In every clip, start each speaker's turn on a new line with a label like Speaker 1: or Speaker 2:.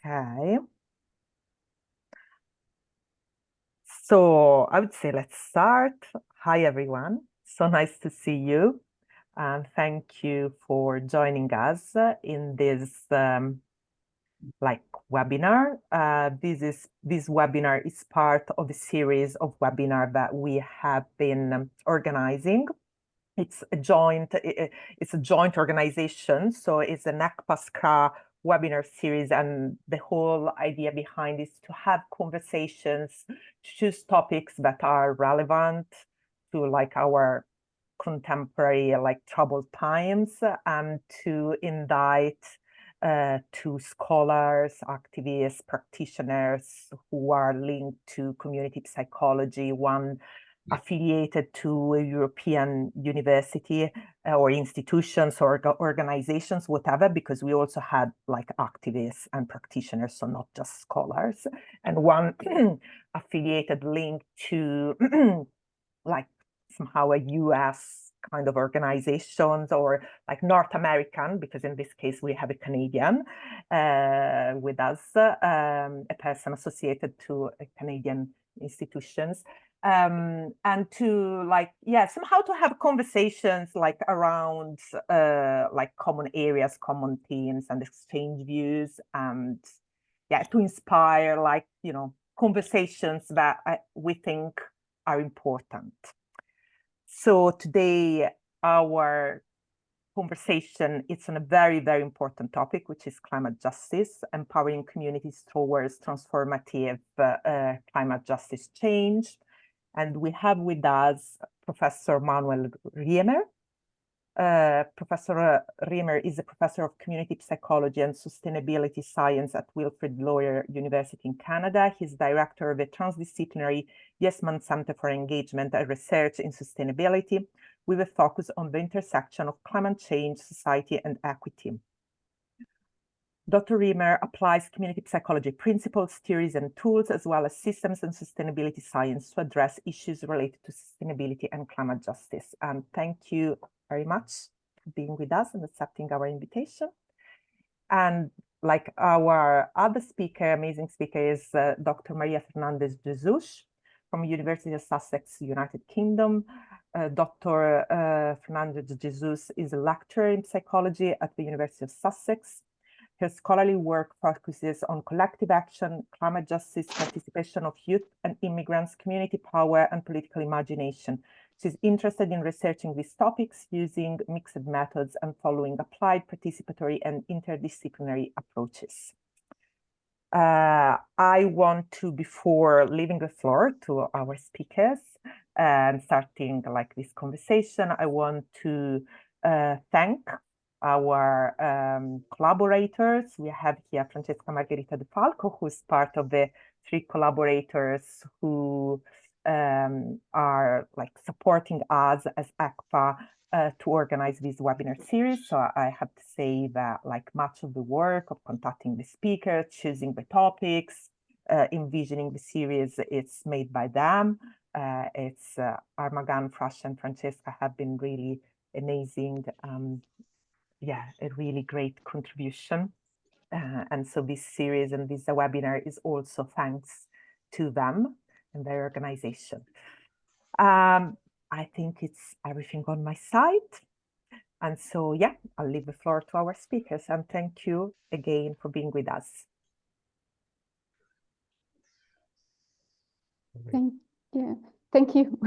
Speaker 1: Okay. So I would say let's start. Hi, everyone. So nice to see you. And thank you for joining us in this webinar. This webinar is part of a series of webinars that we have been organizing. It's a joint organization, so it's an ECPA-SCRA webinar series, and the whole idea behind is to have conversations, choose topics that are relevant to our contemporary troubled times, and to invite to scholars, activists, practitioners who are linked to community psychology, one affiliated to a European university or institutions or organizations, whatever, because we also had activists and practitioners, so not just scholars, and one affiliated link to somehow a US kind of organizations, or North American, because in this case we have a Canadian with us, a person associated to a Canadian institutions, and to somehow to have conversations around common areas, common themes, and exchange views, and to inspire conversations that we think are important. So today our conversation is on a very, very important topic, which is climate justice, empowering communities towards transformative climate justice change. And we have with us Professor Manuel Riemer. Professor Riemer is a professor of community psychology and sustainability science at Wilfrid Laurier University in Canada. He's director of a transdisciplinary Yesman Center for Engagement and Research in Sustainability, with a focus on the intersection of climate change, society, and equity. Dr. Riemer applies community psychology principles, theories, and tools, as well as systems and sustainability science to address issues related to sustainability and climate justice. And thank you very much for being with us and accepting our invitation. And our other speaker, amazing speaker, is Dr. Maria Fernandes-Jesus from University of Sussex, United Kingdom. Dr. Fernandes-Jesus is a lecturer in psychology at the University of Sussex. Her scholarly work focuses on collective action, climate justice, participation of youth and immigrants, community power, and political imagination. She's interested in researching these topics using mixed methods and following applied, participatory, and interdisciplinary approaches. I want to, before leaving the floor to our speakers and starting this conversation, I want to thank our collaborators. We have here Francesca Margherita De Falco, who is part of the 3 collaborators who are supporting us as ECPA to organize this webinar series. So I have to say that much of the work of contacting the speakers, choosing the topics, envisioning the series, it's made by them. It's Armagan, Frash, and Francesca have been really amazing. A really great contribution. And so this series and this webinar is also thanks to them and their organization. I think it's everything on my side. And so, I'll leave the floor to our speakers, and thank you again for being with us.
Speaker 2: Thank you. Thank you.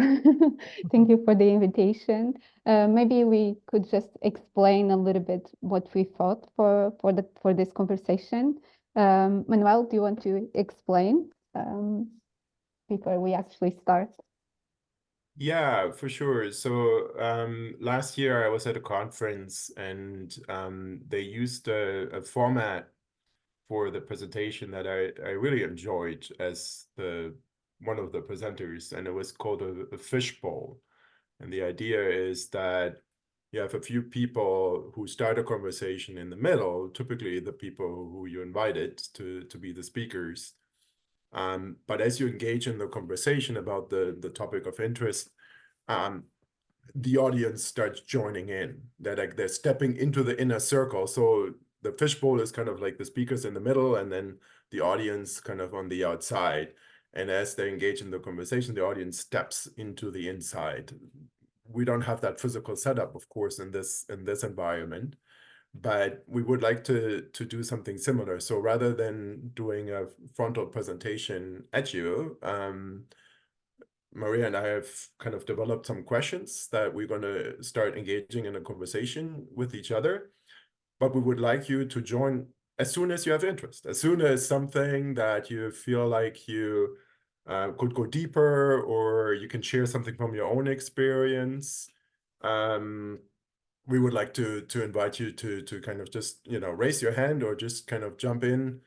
Speaker 2: Thank you for the invitation. Maybe we could just explain a little bit what we thought for this conversation. Manuel, do you want to explain before we actually start?
Speaker 3: Yeah, for sure. So last year I was at a conference, and they used a format for the presentation that I really enjoyed as one of the presenters, and it was called a fishbowl. And the idea is that you have a few people who start a conversation in the middle, typically the people who you invited to be the speakers. But as you engage in the conversation about the topic of interest, the audience starts joining in. They're stepping into the inner circle. So the fishbowl is kind of like the speakers in the middle and then the audience kind of on the outside. And as they engage in the conversation, the audience steps into the inside. We don't have that physical setup, of course, in this environment, but we would like to do something similar. So rather than doing a frontal presentation at you, Maria and I have kind of developed some questions that we're going to start engaging in a conversation with each other. But we would like you to join as soon as you have interest, as soon as something that you feel like you could go deeper, or you can share something from your own experience. We would like to invite you to kind of just, you know, raise your hand or just kind of jump in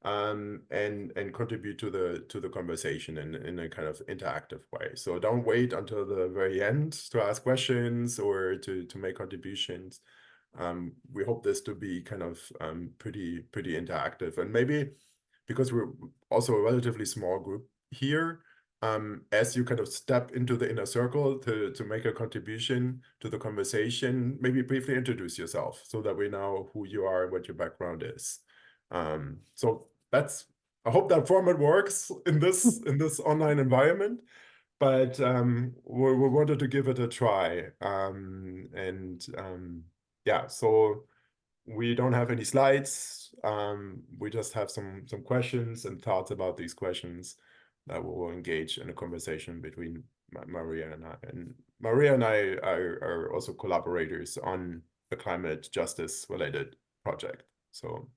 Speaker 3: and contribute to the conversation in a kind of interactive way. So don't wait until the very end to ask questions or to make contributions. We hope this to be kind of pretty interactive, and maybe because we're also a relatively small group here, as you kind of step into the inner circle to make a contribution to the conversation, maybe briefly introduce yourself so that we know who you are and what your background is. So that's, I hope that format works in this online environment, but we wanted to give it a try. Yeah, so we don't have any slides. We just have some questions and thoughts about these questions that we will engage in a conversation between Maria and I. And Maria and I are also collaborators on a climate justice related project. So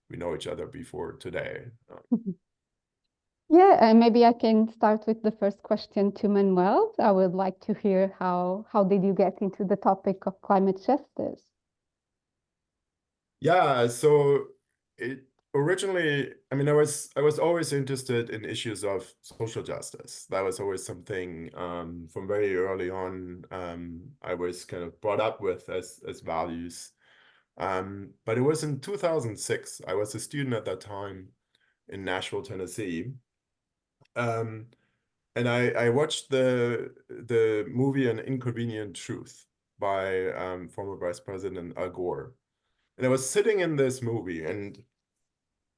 Speaker 3: we know each other before today.
Speaker 2: Yeah, and maybe I can start with the first question to Manuel. I would like to hear how did you get into the topic of climate justice?
Speaker 3: Yeah, so it originally, I mean, I was always interested in issues of social justice. That was always something from very early on I was kind of brought up with as values. But it was in 2006. I was a student at that time in Nashville, Tennessee. And I watched the movie An Inconvenient Truth by former Vice President Al Gore. And I was sitting in this movie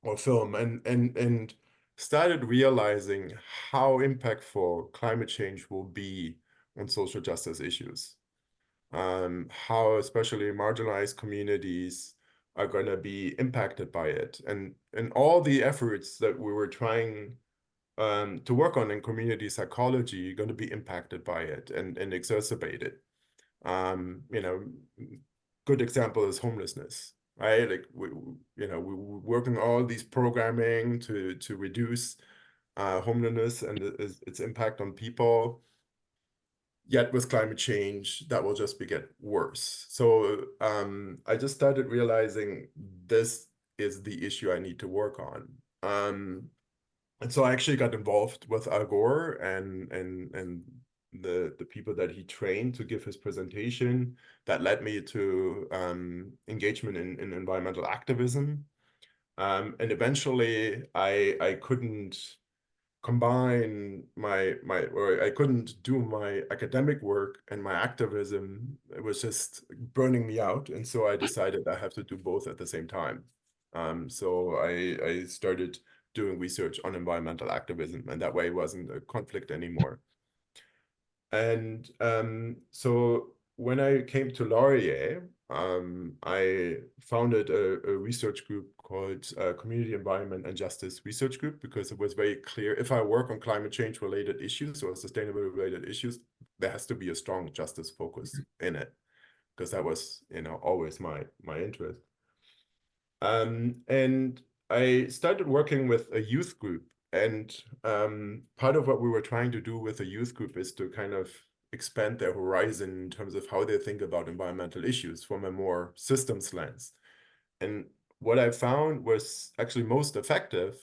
Speaker 3: or film and started realizing how impactful climate change will be on social justice issues. How especially marginalized communities are going to be impacted by it, and all the efforts that we were trying to work on in community psychology are going to be impacted by it and exacerbated. You know, good example is homelessness, right? Like we're working all these programming to reduce homelessness and its impact on people. Yet with climate change, that will just get worse. So I just started realizing this is the issue I need to work on. And so I actually got involved with Al Gore and the people that he trained to give his presentation. That led me to engagement in environmental activism. And eventually I couldn't combine or I couldn't do my academic work and my activism. It was just burning me out. And so I decided I have to do both at the same time. So I started doing research on environmental activism, and that way it wasn't a conflict anymore. And so when I came to Laurier, I founded a research group called Community Environment and Justice Research Group, because it was very clear if I work on climate change related issues or sustainability related issues, there has to be a strong justice focus in it, because that was, you know, always my interest. And I started working with a youth group, and part of what we were trying to do with the youth group is to kind of expand their horizon in terms of how they think about environmental issues from a more systems lens. And what I found was actually most effective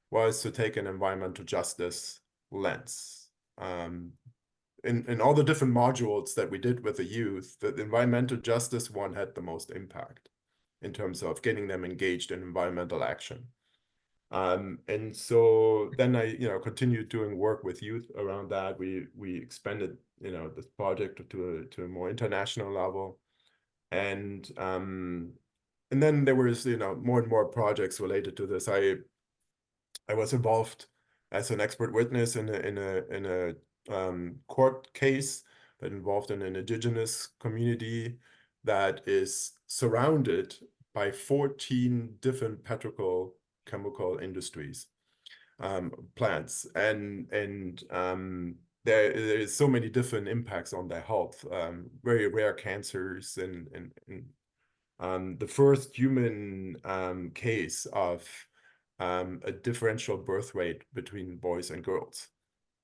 Speaker 3: was to take an environmental justice lens. In all the different modules that we did with the youth, the environmental justice one had the most impact in terms of getting them engaged in environmental action. And so then I, continued doing work with youth around that. We expanded, this project to a more international level. And and then there was, more and more projects related to this. I was involved as an expert witness in a court case, but involved in an indigenous community that is surrounded by 14 different petrochemical industries, plants, and there is so many different impacts on their health, very rare cancers, and the first human case of a differential birth rate between boys and girls.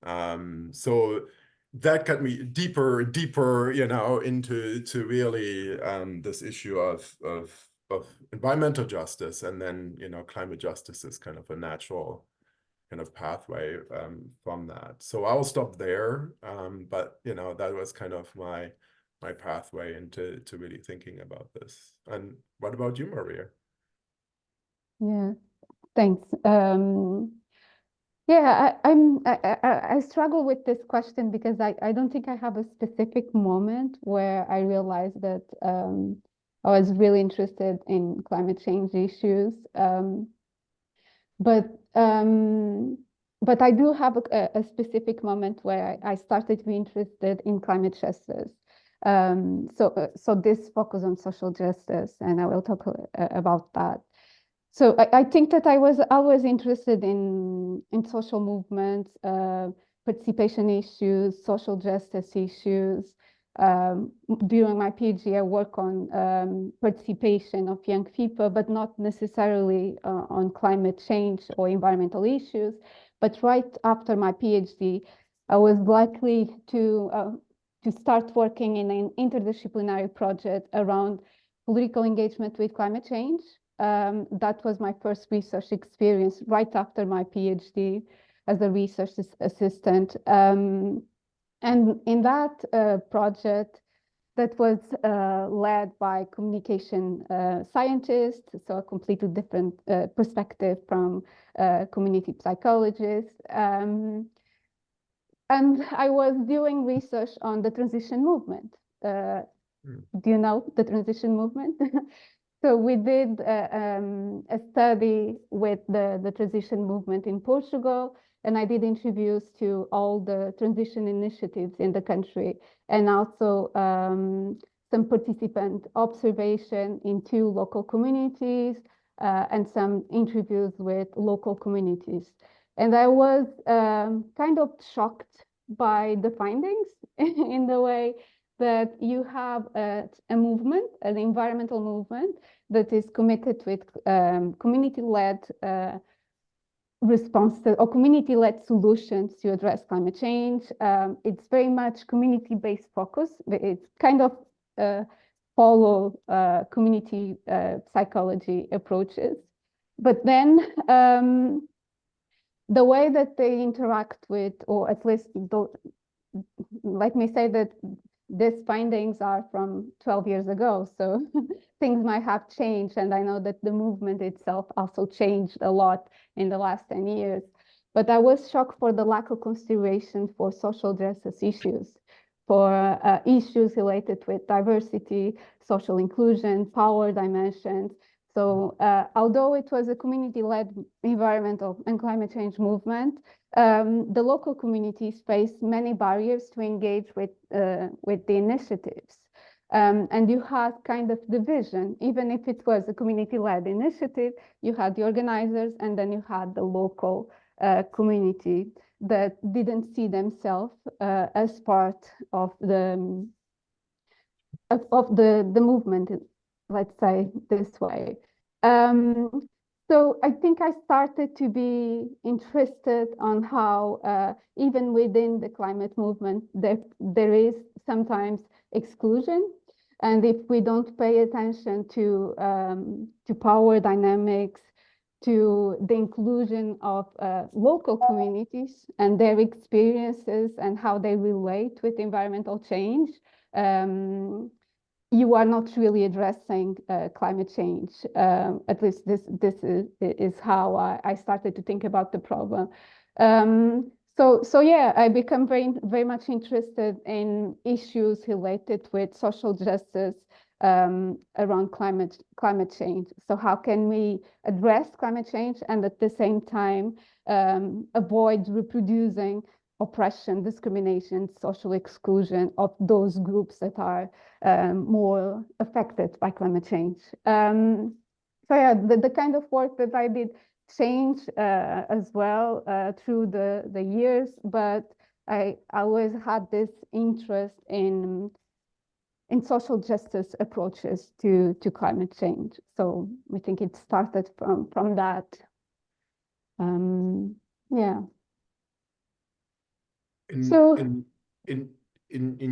Speaker 3: So that got me deeper and deeper, into really this issue of environmental justice, and then climate justice is kind of a natural kind of pathway from that. So I'll stop there, but that was kind of my pathway into really thinking about this. And what about you, Maria?
Speaker 2: Yeah, thanks. Yeah, I struggle with this question because I don't think I have a specific moment where I realized that I was really interested in climate change issues. But I do have a specific moment where I started to be interested in climate justice. So this focus on social justice, and I will talk about that. So I think that I was always interested in social movements, participation issues, social justice issues. During my PhD, I work on participation of young people, but not necessarily on climate change or environmental issues. But right after my PhD, I was likely to start working in an interdisciplinary project around political engagement with climate change. That was my first research experience right after my PhD as a research assistant. And in that project, that was led by communication scientists, so a completely different perspective from community psychologists. And I was doing research on the transition movement. Do you know the transition movement? So we did a study with the transition movement in Portugal, and I did interviews to all the transition initiatives in the country, and also some participant observation in 2 local communities and some interviews with local communities. And I was kind of shocked by the findings in the way that you have a movement, an environmental movement that is committed with community-led response or community-led solutions to address climate change. It's very much community-based focus. It's kind of follow community psychology approaches. But then the way that they interact with, or at least let me say that these findings are from 12 years ago, so things might have changed, and I know that the movement itself also changed a lot in the last 10 years. But I was shocked for the lack of consideration for social justice issues, for issues related with diversity, social inclusion, power dimensions. So although it was a community-led environmental and climate change movement, the local communities faced many barriers to engage with the initiatives. And you had kind of division, even if it was a community-led initiative, you had the organizers, and then you had the local community that didn't see themselves as part of the movement, let's say this way. So I think I started to be interested on how even within the climate movement, there is sometimes exclusion. And if we don't pay attention to power dynamics, to the inclusion of local communities and their experiences and how they relate with environmental change, you are not really addressing climate change. At least this is how I started to think about the problem. So yeah, I become very much interested in issues related with social justice around climate change. So how can we address climate change and at the same time avoid reproducing oppression, discrimination, social exclusion of those groups that are more affected by climate change. So yeah, the kind of work that I did changed as well through the years, but I always had this interest in social justice approaches to climate change. So we think it started from that. Yeah.
Speaker 3: In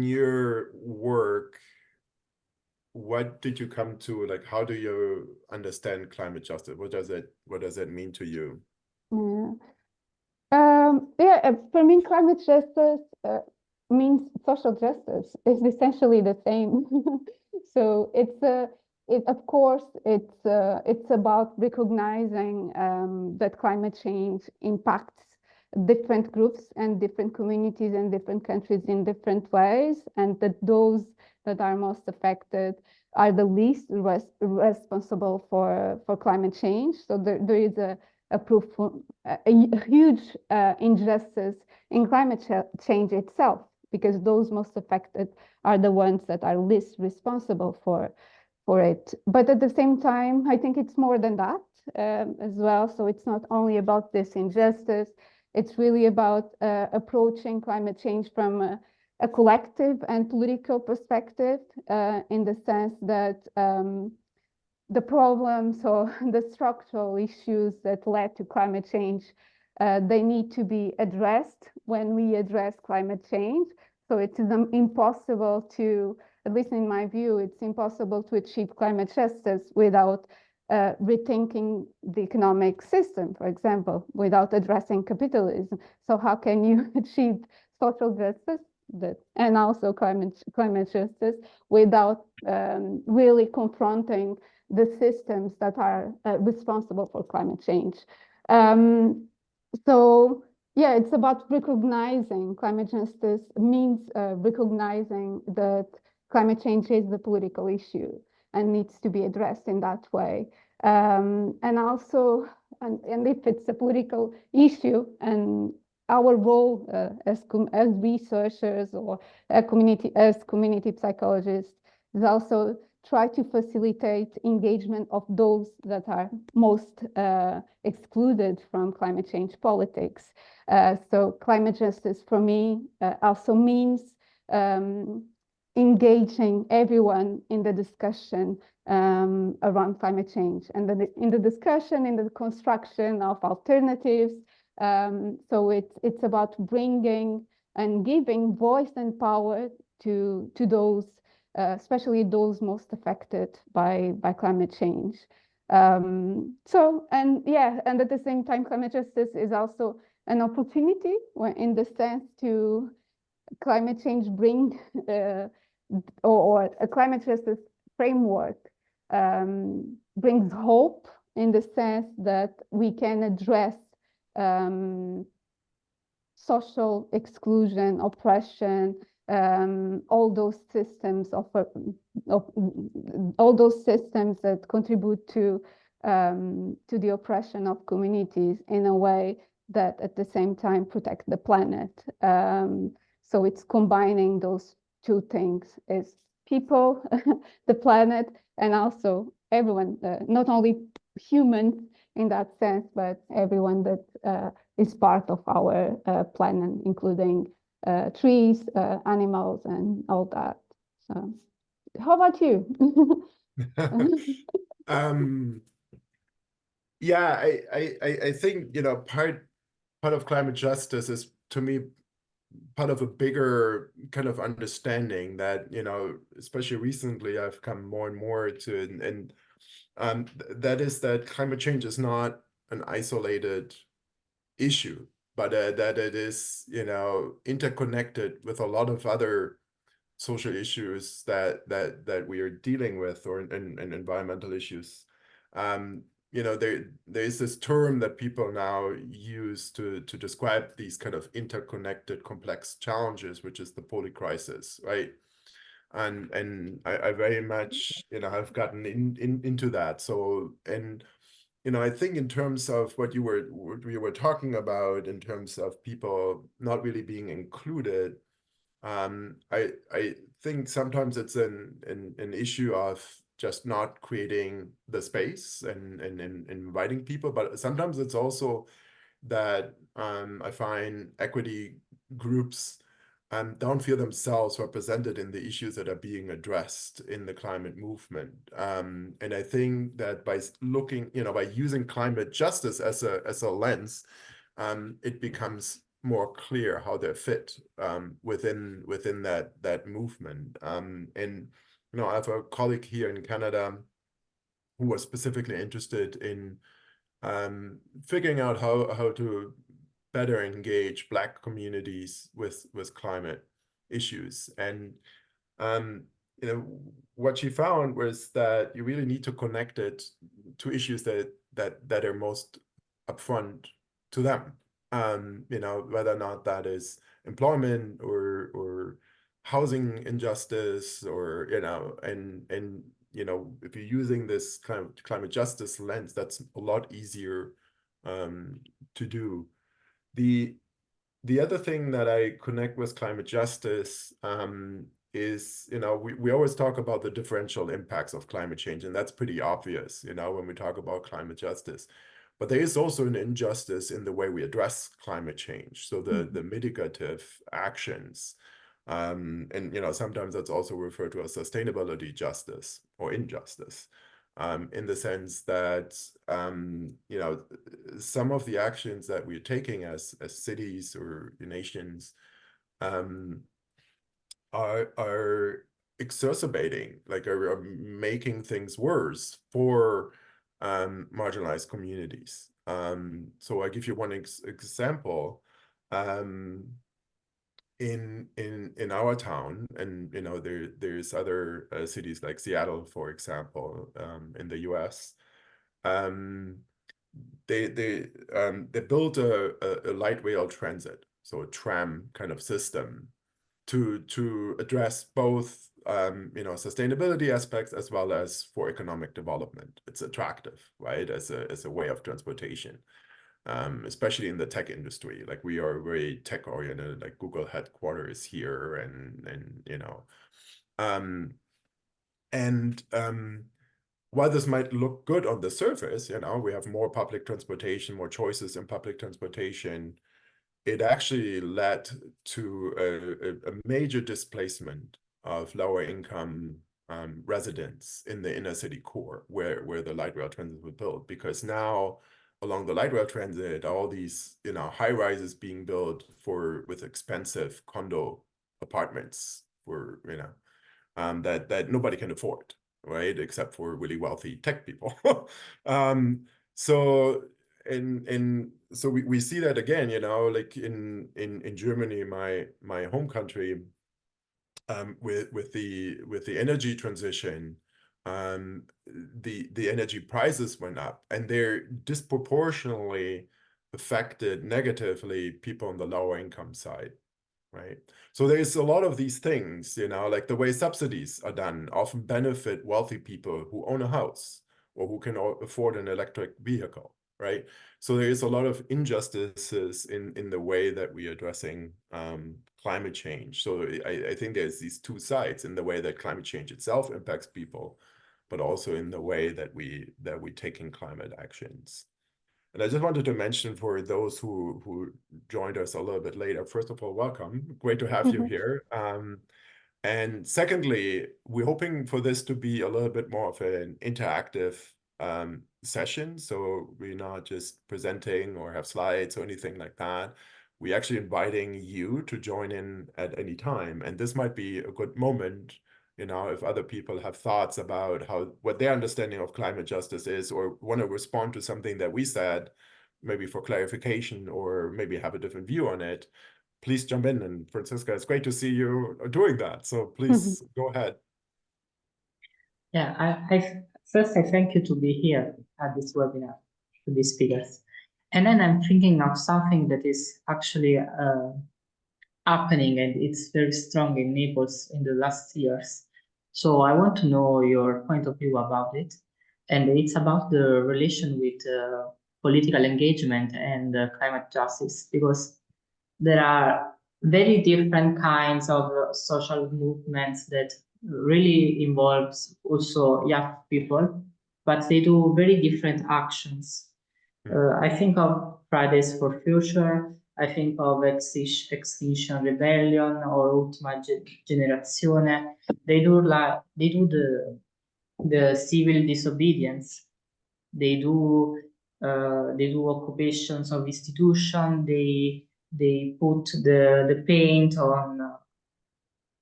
Speaker 3: your work, what did you come to? Like, how do you understand climate justice? What does that mean to you?
Speaker 2: Yeah, for me, climate justice means social justice. It's essentially the same. So of course, it's about recognizing that climate change impacts different groups and different communities and different countries in different ways, and that those that are most affected are the least responsible for climate change. So there is a huge injustice in climate change itself, because those most affected are the ones that are least responsible for it. But at the same time, I think it's more than that as well. So it's not only about this injustice, it's really about approaching climate change from a collective and political perspective, in the sense that the problems or the structural issues that led to climate change, they need to be addressed when we address climate change. So it is impossible to, at least in my view, it's impossible to achieve climate justice without rethinking the economic system, for example, without addressing capitalism. So how can you achieve social justice and also climate justice without really confronting the systems that are responsible for climate change? So yeah, it's about recognizing climate justice means recognizing that climate change is the political issue and needs to be addressed in that way. And also, and if it's a political issue, and our role as researchers or as community psychologists is also try to facilitate engagement of those that are most excluded from climate change politics. So climate justice for me also means engaging everyone in the discussion around climate change, and in the discussion, in the construction of alternatives. So it's about bringing and giving voice and power to those, especially those most affected by climate change. So, and yeah, and at the same time, climate justice is also an opportunity, in the sense to climate change bring or a climate justice framework brings hope, in the sense that we can address social exclusion, oppression, all those systems all those systems that contribute to the oppression of communities in a way that at the same time protect the planet. So it's combining those two things: is people, the planet, and also everyone, not only humans in that sense, but everyone that is part of our planet, including trees, animals, and all that. So, how about you?
Speaker 3: Yeah, I think, you know, part of climate justice is, to me, part of a bigger kind of understanding that, you know, especially recently I've come more and more to, and that is that climate change is not an isolated issue, but that it is, you know, interconnected with a lot of other social issues that we are dealing with, or and environmental issues. You know, there is this term that people now use to describe these kind of interconnected complex challenges, which is the polycrisis, right? and I very much, have gotten into that. So, and I think in terms of what you were talking about, in terms of people not really being included, I think sometimes it's an issue of just not creating the space and inviting people, but sometimes it's also that I find equity groups don't feel themselves represented in the issues that are being addressed in the climate movement. And I think that by looking, by using climate justice as a lens, it becomes more clear how they fit within that movement. And I have a colleague here in Canada who was specifically interested in figuring out how to better engage Black communities with climate issues. And what she found was that you really need to connect it to issues that are most upfront to them. Whether or not that is employment or housing injustice, or and if you're using this kind of climate justice lens, that's a lot easier to do. The other thing that I connect with climate justice is, we always talk about the differential impacts of climate change, and that's pretty obvious, when we talk about climate justice. But there is also an injustice in the way we address climate change. So the mitigative actions, and sometimes that's also referred to as sustainability justice or injustice, in the sense that some of the actions that we're taking as cities or nations are exacerbating, are making things worse for marginalized communities. So I give you one example. In our town, and there's other cities like Seattle, for example, in the US. They built a light rail transit, so a tram kind of system, to address both sustainability aspects as well as for economic development. It's attractive, right, as a way of transportation. Especially in the tech industry, like we are very tech oriented, like Google headquarters here, and while this might look good on the surface, we have more public transportation, more choices in public transportation, it actually led to a major displacement of lower income residents in the inner city core, where the light rail transit was built, because now along the light rail transit, all these high rises being built with expensive condo apartments for that nobody can afford, right, except for really wealthy tech people. So we see that again, like in Germany, my home country, with the energy transition. The energy prices went up, and they're disproportionately affected negatively people on the lower income side, right? So there's a lot of these things, like the way subsidies are done often benefit wealthy people who own a house or who can afford an electric vehicle, right? So there is a lot of injustices in the way that we're addressing climate change. So I think there's these two sides in the way that climate change itself impacts people, but also in the way that we taking climate actions. And I just wanted to mention, for those who joined us a little bit later, first of all, welcome. Great to have you here. And secondly, we're hoping for this to be a little bit more of an interactive session. So we're not just presenting or have slides or anything like that. We're actually inviting you to join in at any time. And this might be a good moment, if other people have thoughts about what their understanding of climate justice is, or want to respond to something that we said, maybe for clarification, or maybe have a different view on it, please jump in. And Francisca, it's great to see you doing that. So please go ahead.
Speaker 4: Yeah, I thank you to be here at this webinar, to be speakers. And then I'm thinking of something that is actually happening, and it's very strong in Naples in the last years. So I want to know your point of view about it. And it's about the relation with political engagement and climate justice, because there are very different kinds of social movements that really involves also young people, but they do very different actions. I think of Fridays for Future, I think of Extinction Rebellion or Ultima Generazione. They do the civil disobedience. They do occupations of institution. They put the paint on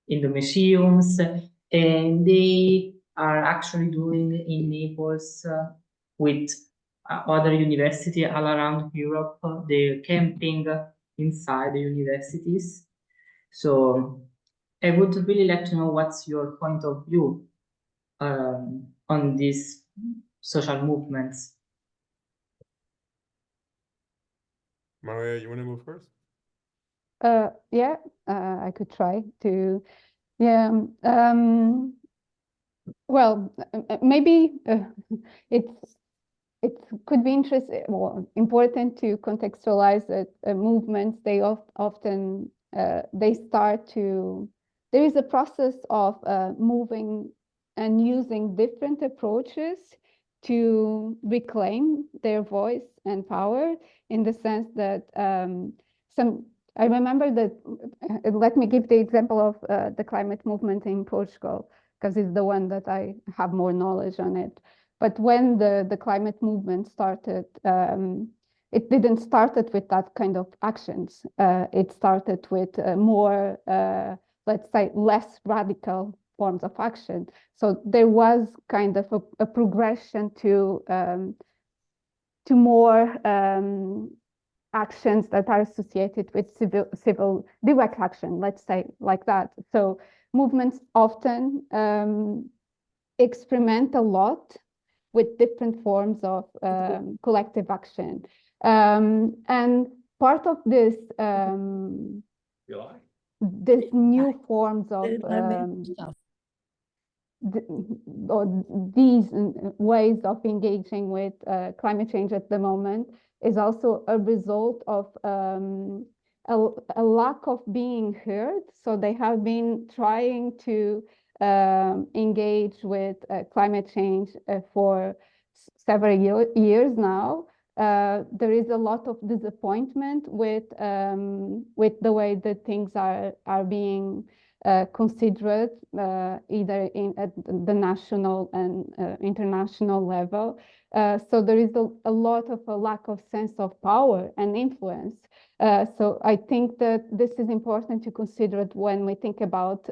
Speaker 4: in the museums, and they are actually doing in Naples with other universities all around Europe. They're camping inside the universities. So I would really like to know what's your point of view on these social movements.
Speaker 3: Maria, you want to move first?
Speaker 2: Yeah, I could try to. Yeah. Well, maybe it could be interesting or important to contextualize that movements, they often they start to, there is a process of moving and using different approaches to reclaim their voice and power, in the sense that I remember that, let me give the example of the climate movement in Portugal, because it's the one that I have more knowledge on it. But when the climate movement started, it didn't started with that kind of actions. It started with more, let's say, less radical forms of action. So there was kind of a progression to more actions that are associated with civil direct action, let's say like that. So movements often experiment a lot with different forms of collective action. And part of this, this new forms of these ways of engaging with climate change at the moment is also a result of a lack of being heard. So they have been trying to engage with climate change for several years now. There is a lot of disappointment with the way that things are being considered, either at the national and international level. So there is a lot of a lack of sense of power and influence. So I think that this is important to consider it when we think about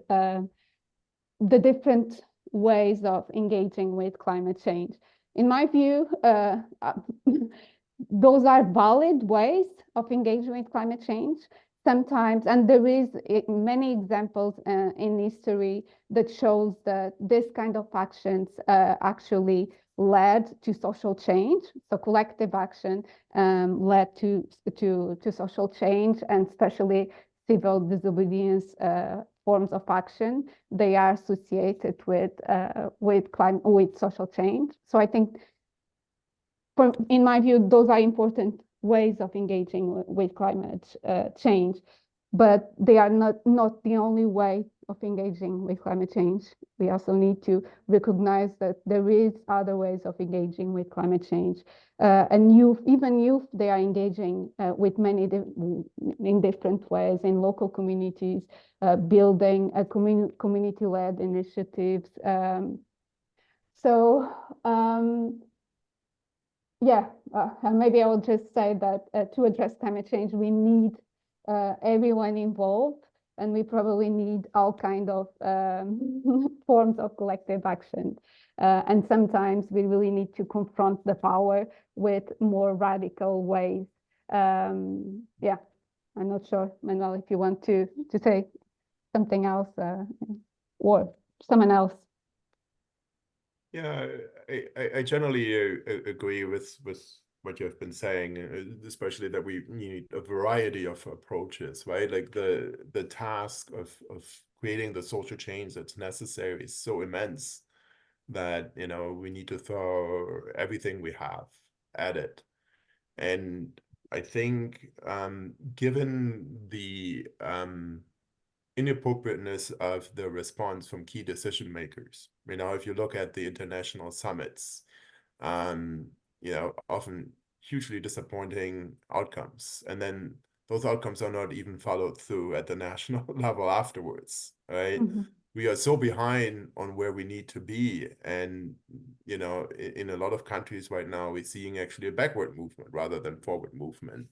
Speaker 2: the different ways of engaging with climate change. In my view, those are valid ways of engaging with climate change. Sometimes, and there is many examples in history that shows that this kind of actions actually led to social change. So collective action led to social change, and especially civil disobedience forms of action. They are associated with social change. So I think, in my view, those are important ways of engaging with climate change, but they are not the only way of engaging with climate change. We also need to recognize that there is other ways of engaging with climate change. And even youth, they are engaging with many in different ways in local communities, building a community-led initiatives. Yeah, maybe I will just say that to address climate change, we need everyone involved, and we probably need all kind of forms of collective action. And sometimes we really need to confront the power with more radical ways. Yeah, I'm not sure, Manuel, if you want to say something else, or someone else.
Speaker 3: Yeah, I generally agree with what you have been saying, especially that we need a variety of approaches, right? Like the task of creating the social change that's necessary is so immense that, you know, we need to throw everything we have at it. And I think given the inappropriateness of the response from key decision makers, you know, if you look at the international summits, you know, often hugely disappointing outcomes. And then those outcomes are not even followed through at the national level afterwards, right?
Speaker 2: Mm-hmm.
Speaker 3: We are so behind on where we need to be. And, you know, in a lot of countries right now, we're seeing actually a backward movement rather than forward movement.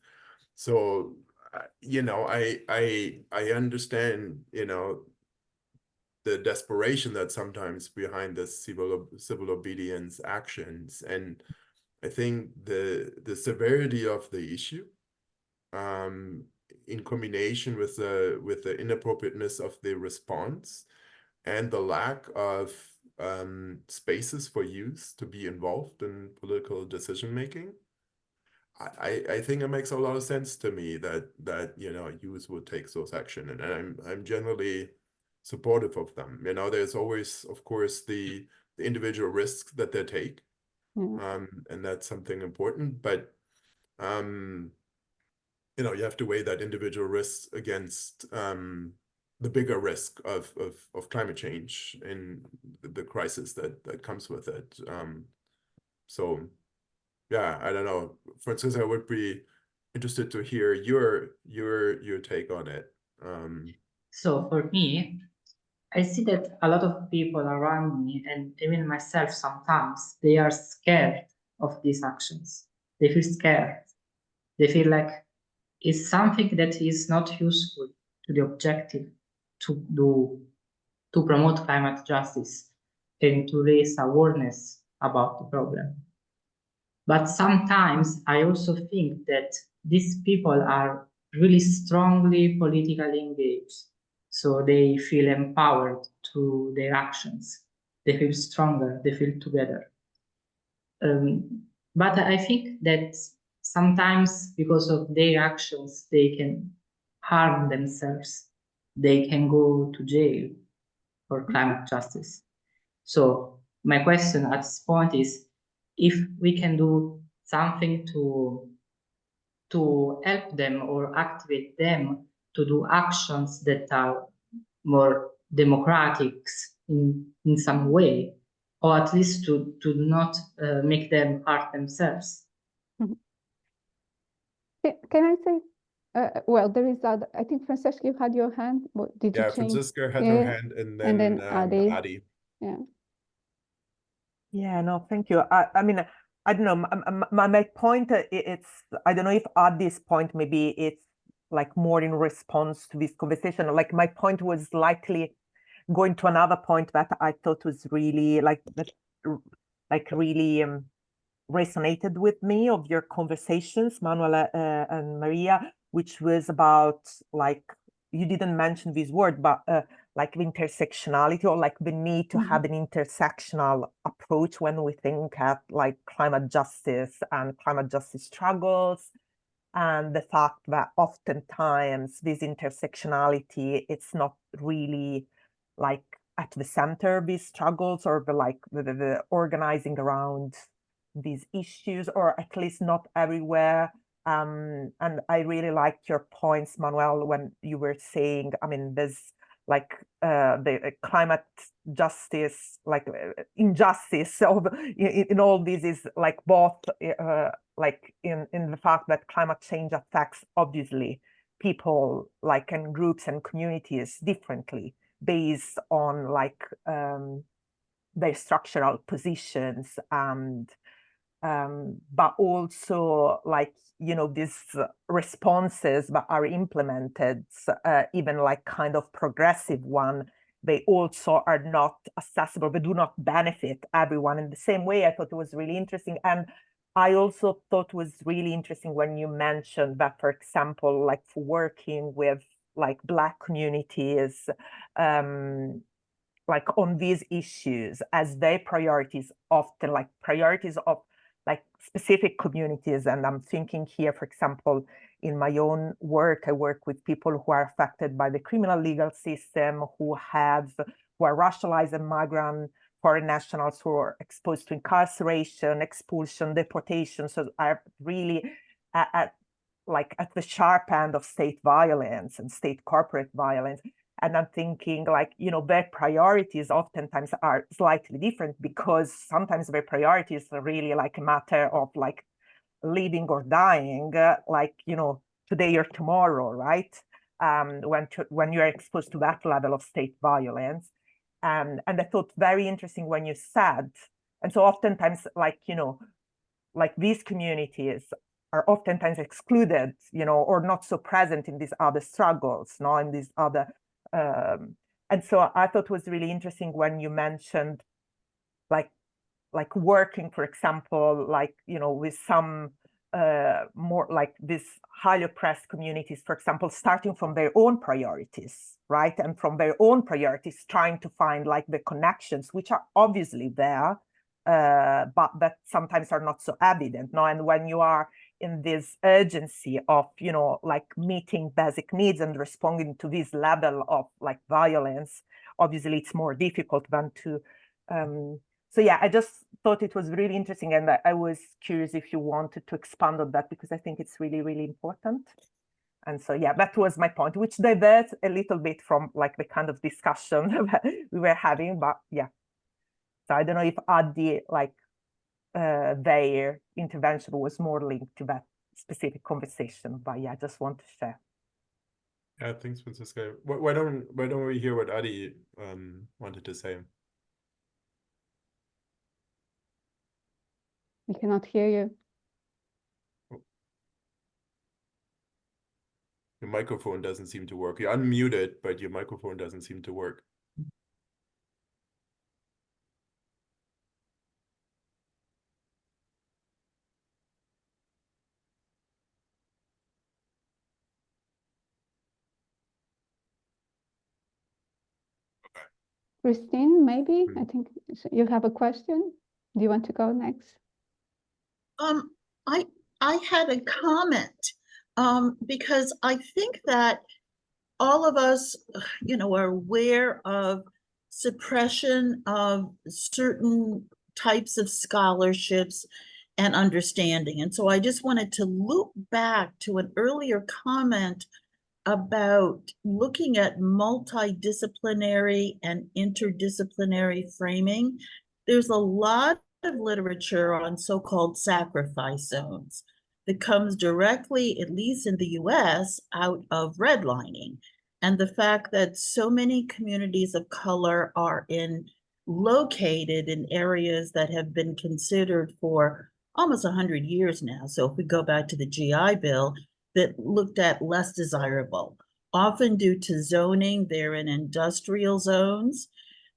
Speaker 3: So, you know, I understand, you know, the desperation that's sometimes behind the civil obedience actions. And I think the severity of the issue, in combination with the inappropriateness of the response and the lack of spaces for youth to be involved in political decision making, I think it makes a lot of sense to me that you know, youth would take those action, and I'm generally supportive of them. You know, there's always, of course, the individual risks that they take. And that's something important, but you know, you have to weigh that individual risk against the bigger risk of climate change and the crisis that comes with it. So yeah, I don't know, Francis, I would be interested to hear your take on it.
Speaker 4: So for me, I see that a lot of people around me, and even myself sometimes, they are scared of these actions. They feel scared. They feel like it's something that is not useful to the objective to promote climate justice and to raise awareness about the problem. But sometimes I also think that these people are really strongly politically engaged. So they feel empowered through their actions. They feel stronger, they feel together. But I think that sometimes because of their actions, they can harm themselves. They can go to jail for climate justice. So my question at this point is, if we can do something to help them or activate them to do actions that are more democratic in some way, or at least to not make them hurt themselves.
Speaker 2: Can I say, well, there is other, I think, Francesca, you had your hand. What, did you change?
Speaker 3: Francisca had her hand, and then Adi.
Speaker 2: Yeah.
Speaker 1: Yeah, no, thank you. I mean, I don't know, my point, it's, I don't know if at this point, maybe it's like more in response to this conversation. Like my point was likely going to another point that I thought was really really resonated with me of your conversations, Manuel and Maria, which was about, like, you didn't mention this word, but like the intersectionality, or like the need to have an intersectional approach when we think at like climate justice and climate justice struggles, and the fact that oftentimes this intersectionality, it's not really like at the center of these struggles, or the organizing around these issues, or at least not everywhere. And I really liked your points, Manuel, when you were saying, I mean, there's like the climate justice, like injustice of in all this is like both like in the fact that climate change affects obviously people like and groups and communities differently based on like their structural positions, and but also like, you know, these responses that are implemented, even like kind of progressive one, they also are not accessible, they do not benefit everyone in the same way. I thought it was really interesting. And I also thought it was really interesting when you mentioned that, for example, like for working with like Black communities, like on these issues, as their priorities often like priorities of like specific communities. And I'm thinking here, for example, in my own work, I work with people who are affected by the criminal legal system, who are racialized and migrant foreign nationals who are exposed to incarceration, expulsion, deportation. So are really at the sharp end of state violence and state corporate violence. And I'm thinking, like, you know, their priorities oftentimes are slightly different, because sometimes their priorities are really like a matter of like living or dying, like, you know, today or tomorrow, right? When you're exposed to that level of state violence. And I thought very interesting when you said, and so oftentimes, like, you know, like these communities are oftentimes excluded, you know, or not so present in these other struggles, no, in these other, and so I thought it was really interesting when you mentioned like working, for example, like, you know, with some more like these highly oppressed communities, for example, starting from their own priorities, right? And from their own priorities, trying to find like the connections, which are obviously there, but that sometimes are not so evident, no? And when you are in this urgency of, you know, like meeting basic needs and responding to this level of like violence, obviously it's more difficult than to, so yeah, I just thought it was really interesting, and I was curious if you wanted to expand on that, because I think it's really, really important. And so, yeah, that was my point, which diverts a little bit from like the kind of discussion we were having, but yeah. So I don't know if Adi, like their intervention was more linked to that specific conversation, but yeah, I just want to share.
Speaker 3: Yeah, thanks, Franziska. Why don't we hear what Adi wanted to say?
Speaker 2: We cannot hear you.
Speaker 3: Your microphone doesn't seem to work. You're unmuted, but your microphone doesn't seem to work.
Speaker 2: Christine, maybe? I think you have a question. Do you want to go next?
Speaker 5: I had a comment because I think that all of us, you know, are aware of suppression of certain types of scholarships and understanding. And so I just wanted to loop back to an earlier comment about looking at multidisciplinary and interdisciplinary framing. There's a lot of literature on so-called sacrifice zones that comes directly, at least in the US, out of redlining. And the fact that so many communities of color are located in areas that have been considered for almost 100 years now. So if we go back to the GI Bill, that looked at less desirable, often due to zoning. They're in industrial zones.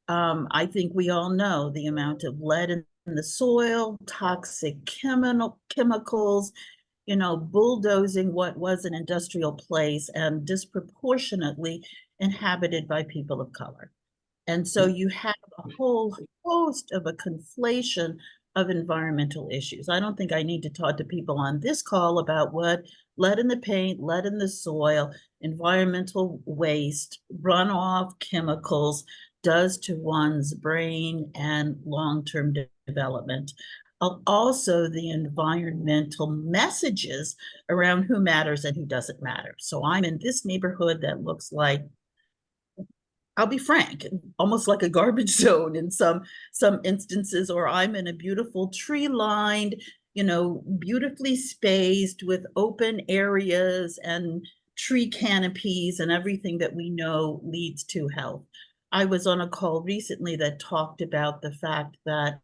Speaker 5: I think we all know the amount of lead in the soil, toxic chemicals, you know, bulldozing what was an industrial place and disproportionately inhabited by people of color. And so you have a whole host of a conflation of environmental issues. I don't think I need to talk to people on this call about what lead in the paint, lead in the soil, environmental waste, runoff chemicals does to one's brain and long-term development. Also the environmental messages around who matters and who doesn't matter. So I'm in this neighborhood that looks like, I'll be frank, almost like a garbage zone in some instances, or I'm in a beautiful tree-lined, you know, beautifully spaced with open areas and tree canopies and everything that we know leads to health. I was on a call recently that talked about the fact that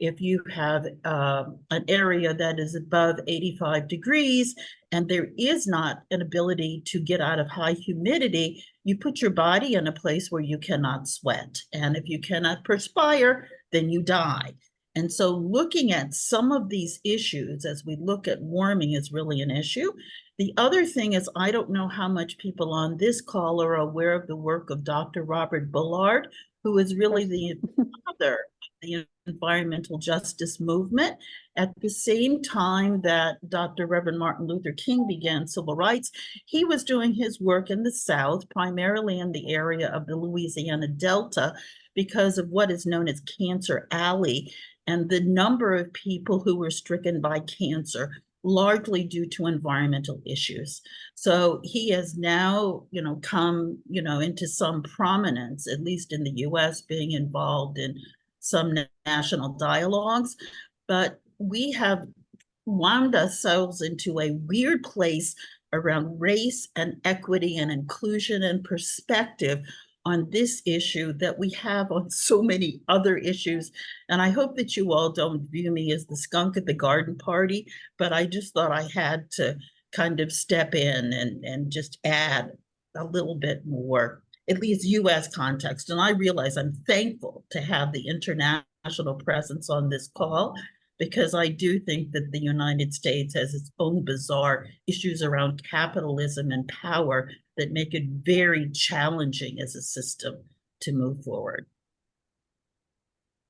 Speaker 5: if you have an area that is above 85 degrees and there is not an ability to get out of high humidity, you put your body in a place where you cannot sweat. And if you cannot perspire, then you die. And so looking at some of these issues as we look at warming is really an issue. The other thing is, I don't know how much people on this call are aware of the work of Dr. Robert Bullard, who is really the father the environmental justice movement. At the same time that Dr. Reverend Martin Luther King began civil rights, he was doing his work in the South, primarily in the area of the Louisiana Delta, because of what is known as Cancer Alley and the number of people who were stricken by cancer, largely due to environmental issues. So he has now, come, into some prominence, at least in the US, being involved in some national dialogues. But we have wound ourselves into a weird place around race and equity and inclusion and perspective on this issue that we have on so many other issues. And I hope that you all don't view me as the skunk at the garden party, but I just thought I had to kind of step in and just add a little bit more, at least US context. And I realize I'm thankful to have the international presence on this call, because I do think that the United States has its own bizarre issues around capitalism and power that make it very challenging as a system to move forward.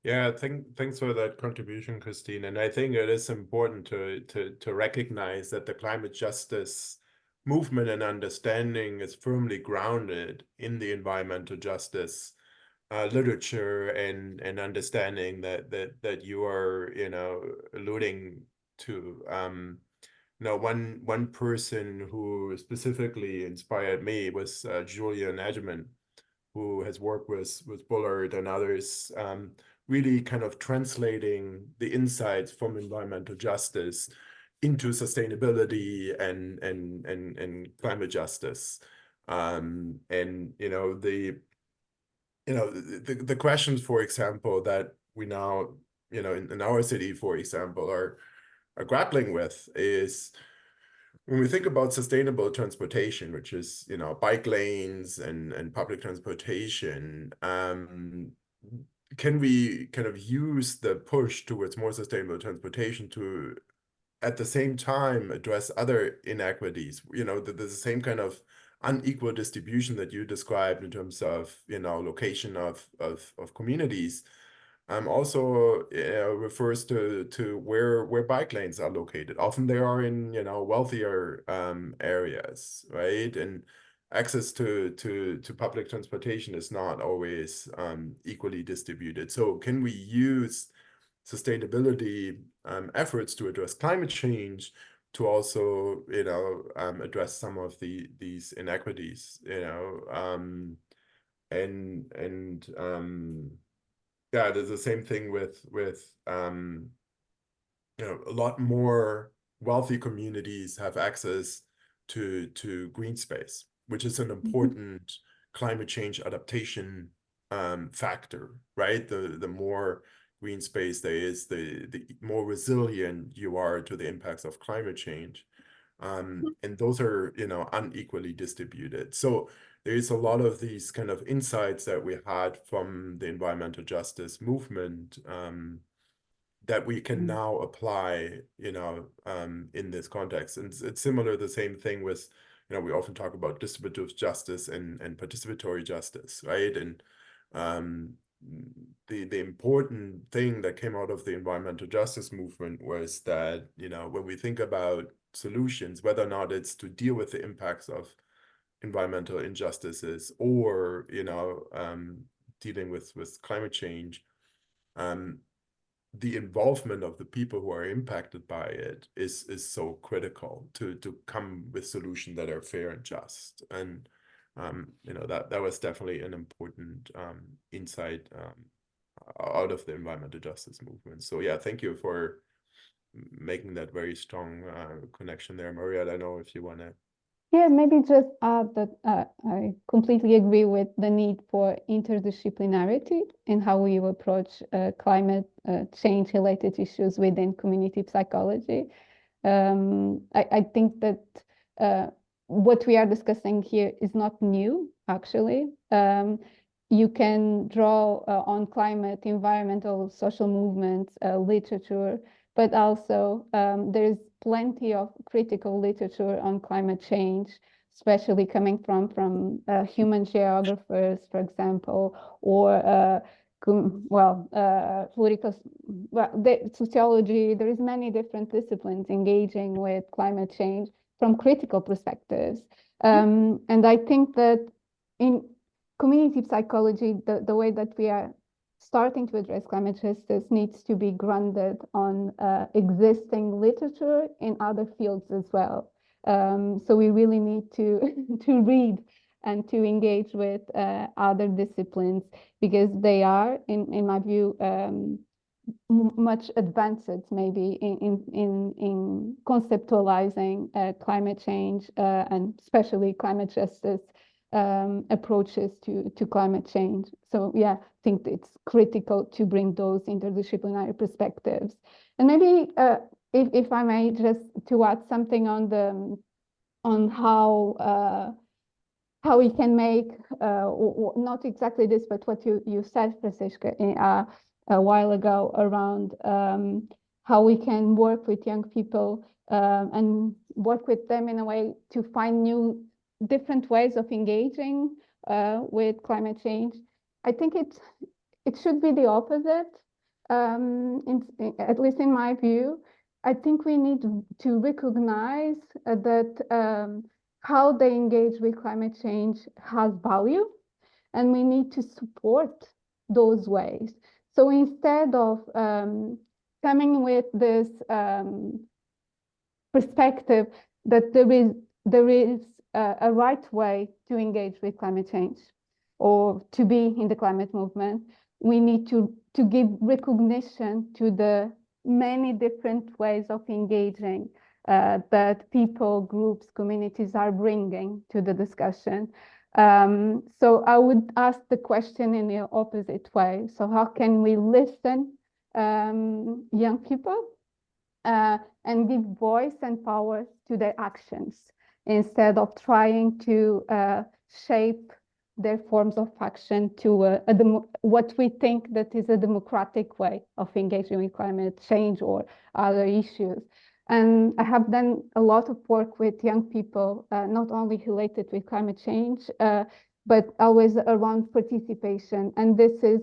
Speaker 3: Yeah, thanks for that contribution, Christine. And I think it is important to recognize that the climate justice movement and understanding is firmly grounded in the environmental justice literature and understanding that you are alluding to. One person who specifically inspired me was Julian Egeman, who has worked with Bullard and others, really kind of translating the insights from environmental justice into sustainability and climate justice. The questions, for example, that we now, in our city, for example, are grappling with is when we think about sustainable transportation, which is, bike lanes and public transportation, can we kind of use the push towards more sustainable transportation to, at the same time, address other inequities? There's the same kind of unequal distribution that you described in terms of, location of communities. Also refers to where bike lanes are located. Often they are in wealthier areas, right? And access to public transportation is not always equally distributed. So can we use sustainability efforts to address climate change to also address some of these inequities, yeah, there's the same thing with a lot more wealthy communities have access to green space, which is an important climate change adaptation factor, right? The more green space there is, the more resilient you are to the impacts of climate change. And those are, unequally distributed. So there is a lot of these kind of insights that we had from the environmental justice movement that we can now apply, in this context. And it's similar, the same thing with, we often talk about distributive justice and participatory justice, right? And the important thing that came out of the environmental justice movement was that, when we think about solutions, whether or not it's to deal with the impacts of environmental injustices or dealing with climate change, the involvement of the people who are impacted by it is so critical to come with solutions that are fair and just. And that was definitely an important insight out of the environmental justice movement. So yeah, thank you for making that very strong connection there, Maria. I don't know if you want to.
Speaker 2: Yeah, maybe just add that I completely agree with the need for interdisciplinarity in how we approach climate change related issues within community psychology. I think that what we are discussing here is not new, actually. You can draw on climate, environmental, social movements, literature, but also there's plenty of critical literature on climate change, especially coming from human geographers, for example, or sociology. There is many different disciplines engaging with climate change from critical perspectives. And I think that in community psychology, the way that we are starting to address climate justice needs to be grounded on existing literature in other fields as well. So we really need to read and to engage with other disciplines, because they are, in my view, much advanced maybe in conceptualizing climate change and especially climate justice approaches to climate change. So yeah, I think it's critical to bring those interdisciplinary perspectives. And maybe if I may just to add something on how we can make not exactly this, but what you said, Francisca, a while ago around how we can work with young people and work with them in a way to find new different ways of engaging with climate change. I think it should be the opposite, at least in my view. I think we need to recognize that how they engage with climate change has value, and we need to support those ways. So instead of coming with this perspective that there is a right way to engage with climate change or to be in the climate movement, we need to give recognition to the many different ways of engaging that people, groups, communities are bringing to the discussion. So I would ask the question in the opposite way. So how can we listen young people and give voice and power to their actions instead of trying to shape their forms of action to what we think that is a democratic way of engaging with climate change or other issues. And I have done a lot of work with young people, not only related with climate change, but always around participation. And this is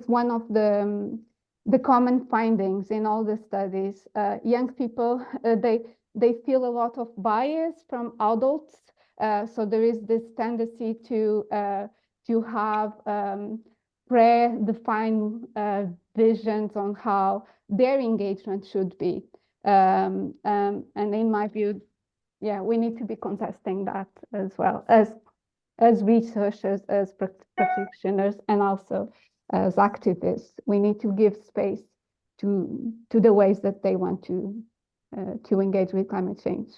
Speaker 2: one of the common findings in all the studies. Young people, they feel a lot of bias from adults. So there is this tendency to have predefined visions on how their engagement should be. And in my view, yeah, we need to be contesting that as well as researchers, as practitioners, and also as activists. We need to give space to the ways that they want to engage with climate change.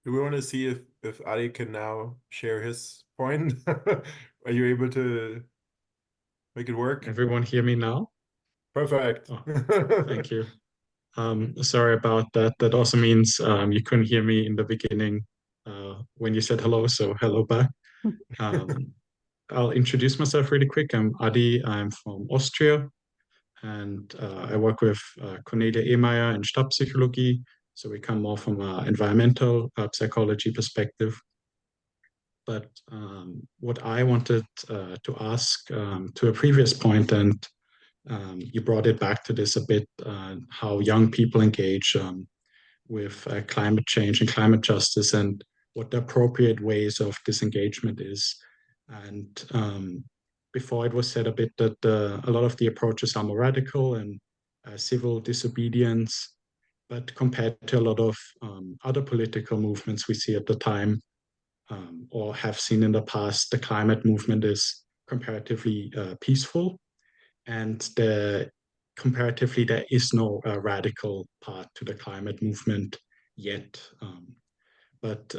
Speaker 3: Do we want to see if Ari can now share his point? Are you able to make it work?
Speaker 6: Everyone hear me now?
Speaker 3: Perfect.
Speaker 6: Oh, thank you. Sorry about that. That also means you couldn't hear me in the beginning when you said hello, so hello back. I'll introduce myself really quick. I'm Adi. I'm from Austria, and I work with Cornelia Ehmeyer in Stadtpsychologie. So we come more from an environmental psychology perspective. But what I wanted to ask to a previous point, and you brought it back to this a bit, how young people engage with climate change and climate justice and what the appropriate ways of disengagement is. And before it was said a bit that a lot of the approaches are more radical and civil disobedience, but compared to a lot of other political movements we see at the time or have seen in the past, the climate movement is comparatively peaceful. And comparatively, there is no radical part to the climate movement yet. But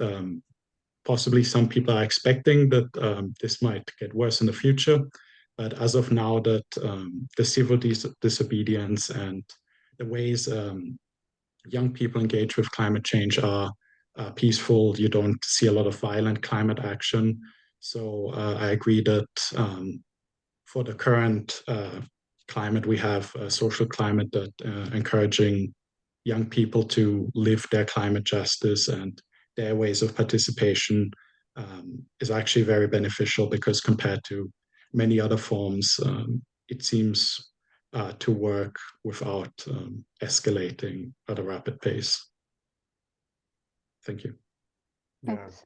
Speaker 6: possibly some people are expecting that this might get worse in the future. But as of now, that the civil disobedience and the ways young people engage with climate change are peaceful. You don't see a lot of violent climate action. So I agree that for the current climate, we have a social climate that encouraging young people to live their climate justice and their ways of participation is actually very beneficial, because compared to many other forms, it seems to work without escalating at a rapid pace. Thank you.
Speaker 3: Yeah.
Speaker 2: Thanks.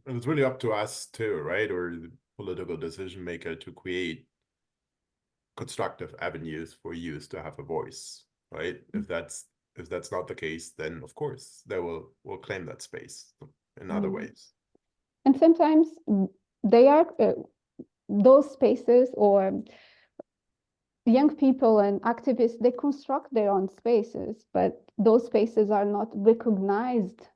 Speaker 3: And it's really up to us too, right? Or the political decision maker to create constructive avenues for youth to have a voice, right? If that's not the case, then of course they will claim that space in other ways.
Speaker 2: And sometimes they are those spaces, or young people and activists, they construct their own spaces, but those spaces are not recognized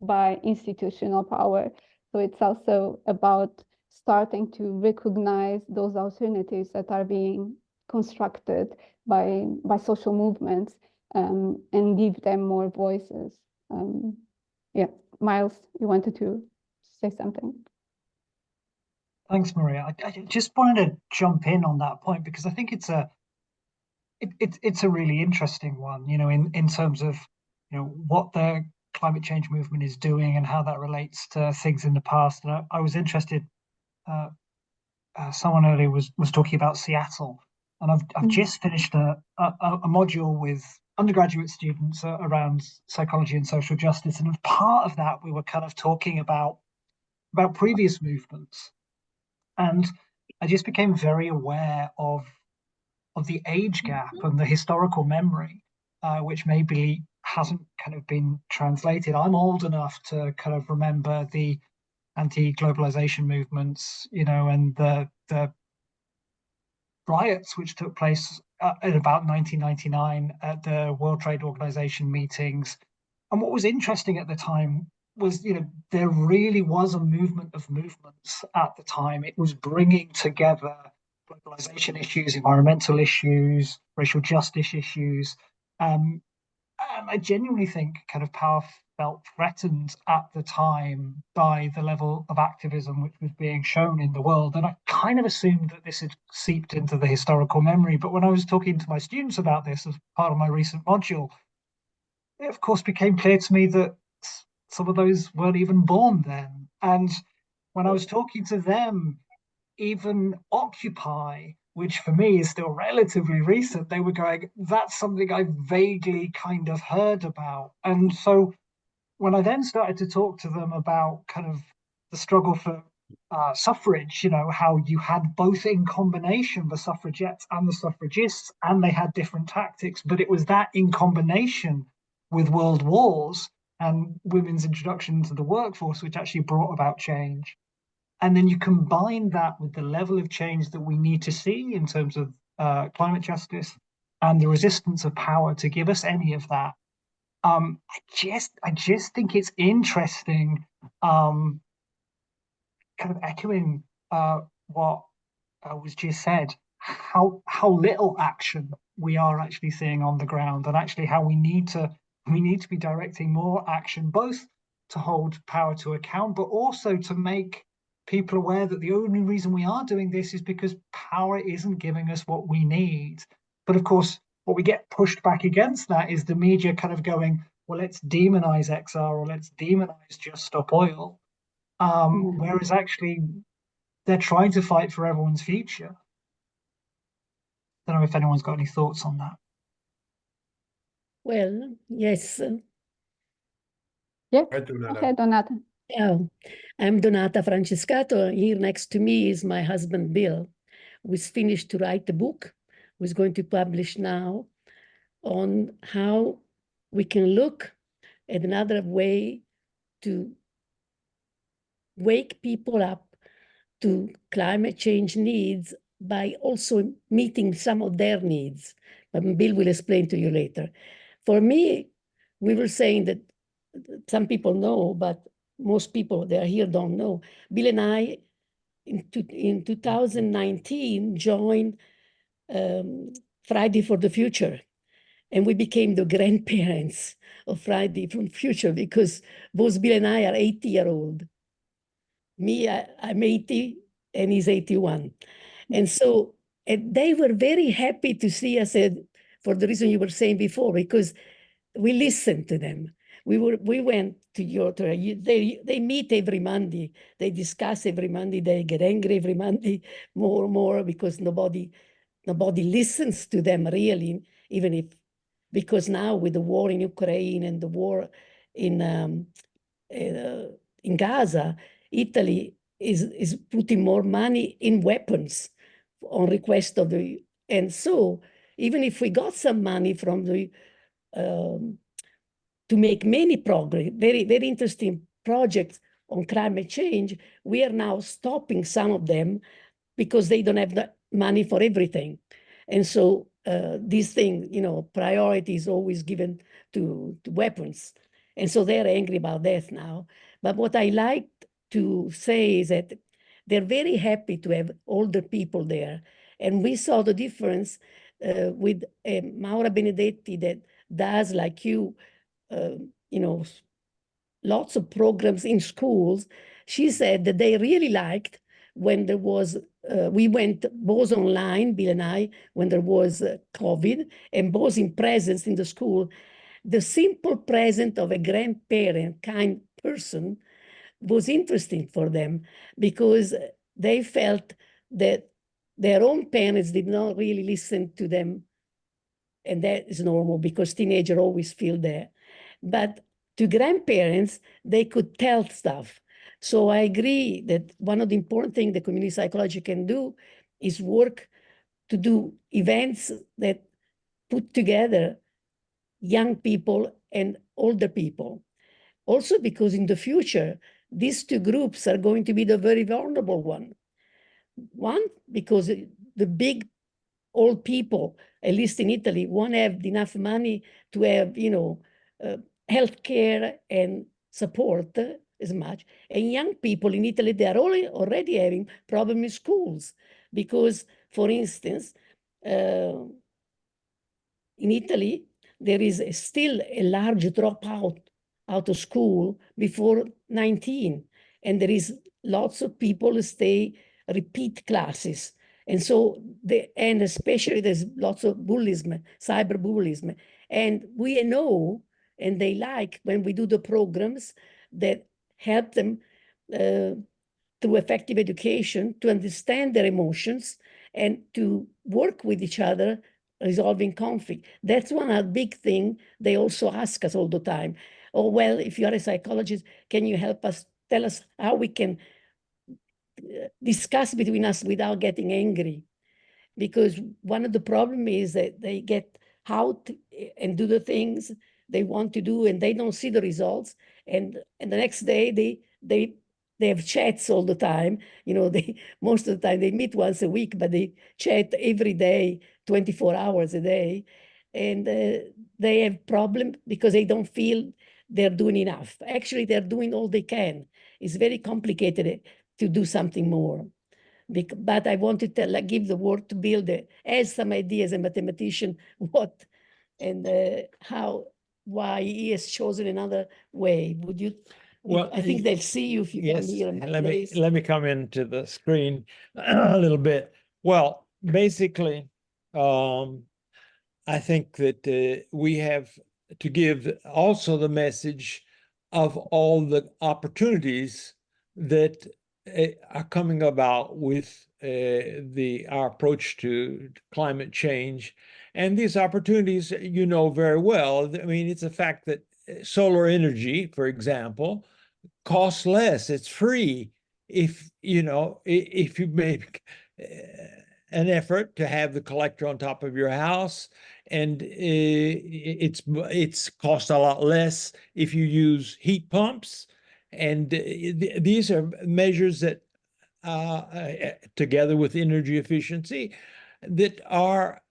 Speaker 2: by institutional power. So it's also about starting to recognize those alternatives that are being constructed by social movements, and give them more voices. Yeah, Miles, you wanted to say something?
Speaker 7: Thanks, Maria. I just wanted to jump in on that point because I think it's a really interesting one, you know, in terms of, you know, what the climate change movement is doing and how that relates to things in the past. And I was interested, someone earlier was talking about Seattle, and I've just finished a module with undergraduate students around psychology and social justice, and as part of that we were kind of talking about previous movements, and I just became very aware of the age gap and the historical memory, which maybe hasn't kind of been translated. I'm old enough to kind of remember the anti-globalization movements, you know, and the riots which took place in about 1999 at the World Trade Organization meetings. And what was interesting at the time was, you know, there really was a movement of movements at the time. It was bringing together globalization issues, environmental issues, racial justice issues. And I genuinely think kind of power felt threatened at the time by the level of activism which was being shown in the world. And I kind of assumed that this had seeped into the historical memory. But when I was talking to my students about this as part of my recent module, it of course became clear to me that some of those weren't even born then. And when I was talking to them, even Occupy, which for me is still relatively recent, they were going, that's something I vaguely kind of heard about. And so when I then started to talk to them about kind of the struggle for suffrage, you know, how you had both in combination the suffragettes and the suffragists, and they had different tactics, but it was that in combination with world wars and women's introduction into the workforce which actually brought about change. And then you combine that with the level of change that we need to see in terms of climate justice and the resistance of power to give us any of that. I just think it's interesting, kind of echoing what was just said, how little action we are actually seeing on the ground, and actually how we need to be directing more action, both to hold power to account, but also to make people aware that the only reason we are doing this is because power isn't giving us what we need. But of course, what we get pushed back against that is the media kind of going, well, let's demonize XR or let's demonize Just Stop Oil. Whereas actually they're trying to fight for everyone's future. I don't know if anyone's got any thoughts on that.
Speaker 8: Well, yes.
Speaker 2: Yeah,
Speaker 3: Right, Donata.
Speaker 2: okay, Donata.
Speaker 8: Yeah, I'm Donata Francescato. Here next to me is my husband, Bill, who's finished to write the book, who's going to publish now on how we can look at another way to wake people up to climate change needs by also meeting some of their needs. But Bill will explain to you later. For me, we were saying that some people know, but most people that are here don't know. Bill and I, in 2019, joined Friday for the Future. And we became the grandparents of Friday from Future because both Bill and I are 80-year-old. Me, I'm 80 and he's 81. And so they were very happy to see us for the reason you were saying before, because we listened to them. We went they meet every Monday, they discuss every Monday, they get angry every Monday more and more because nobody listens to them really, even if, because now with the war in Ukraine and the war in Gaza, Italy is putting more money in weapons on request of the, and so even if we got some money from the to make many progress, very, very interesting projects on climate change, we are now stopping some of them because they don't have the money for everything. And so this thing, priority is always given to weapons. And so they're angry about that now. But what I like to say is that they're very happy to have older people there. And we saw the difference with Maura Benedetti that does, like you, lots of programs in schools. She said that they really liked when there was, we went both online, Bill and I, when there was COVID, and both in presence in the school. The simple presence of a grandparent, kind person was interesting for them because they felt that their own parents did not really listen to them. And that is normal because teenagers always feel that. But to grandparents, they could tell stuff. So I agree that one of the important things the community psychology can do is work to do events that put together young people and older people. Also because in the future, these two groups are going to be the very vulnerable one. One, because the big old people, at least in Italy, won't have enough money to have, healthcare and support as much. And young people in Italy, they are already having problems in schools because, for instance, in Italy, there is still a large dropout out of school before 19. And there is lots of people who stay repeat classes. And so, and especially there's lots of bullyism, cyberbullyism. And we know, and they like when we do the programs that help them through effective education to understand their emotions and to work with each other, resolving conflict. That's one big thing they also ask us all the time. Oh, well, if you're a psychologist, can you help us, tell us how we can discuss between us without getting angry? Because one of the problems is that they get out and do the things they want to do and they don't see the results. And the next day they have chats all the time. Most of the time they meet once a week, but they chat every day, 24 hours a day. And they have problems because they don't feel they're doing enough. Actually, they're doing all they can. It's very complicated to do something more. But I wanted to give the word to Bill, as some ideas, a mathematician, what and why he has chosen another way. Would you?
Speaker 9: Well,
Speaker 8: I think they'll see you if you
Speaker 9: yes,
Speaker 8: come here.
Speaker 9: let me come into the screen a little bit. Well, basically, I think that we have to give also the message of all the opportunities that are coming about with our approach to climate change. And these opportunities, you know very well. I mean, it's a fact that solar energy, for example, costs less. It's free if you make an effort to have the collector on top of your house, and it's cost a lot less if you use heat pumps. And these are measures that, together with energy efficiency, that are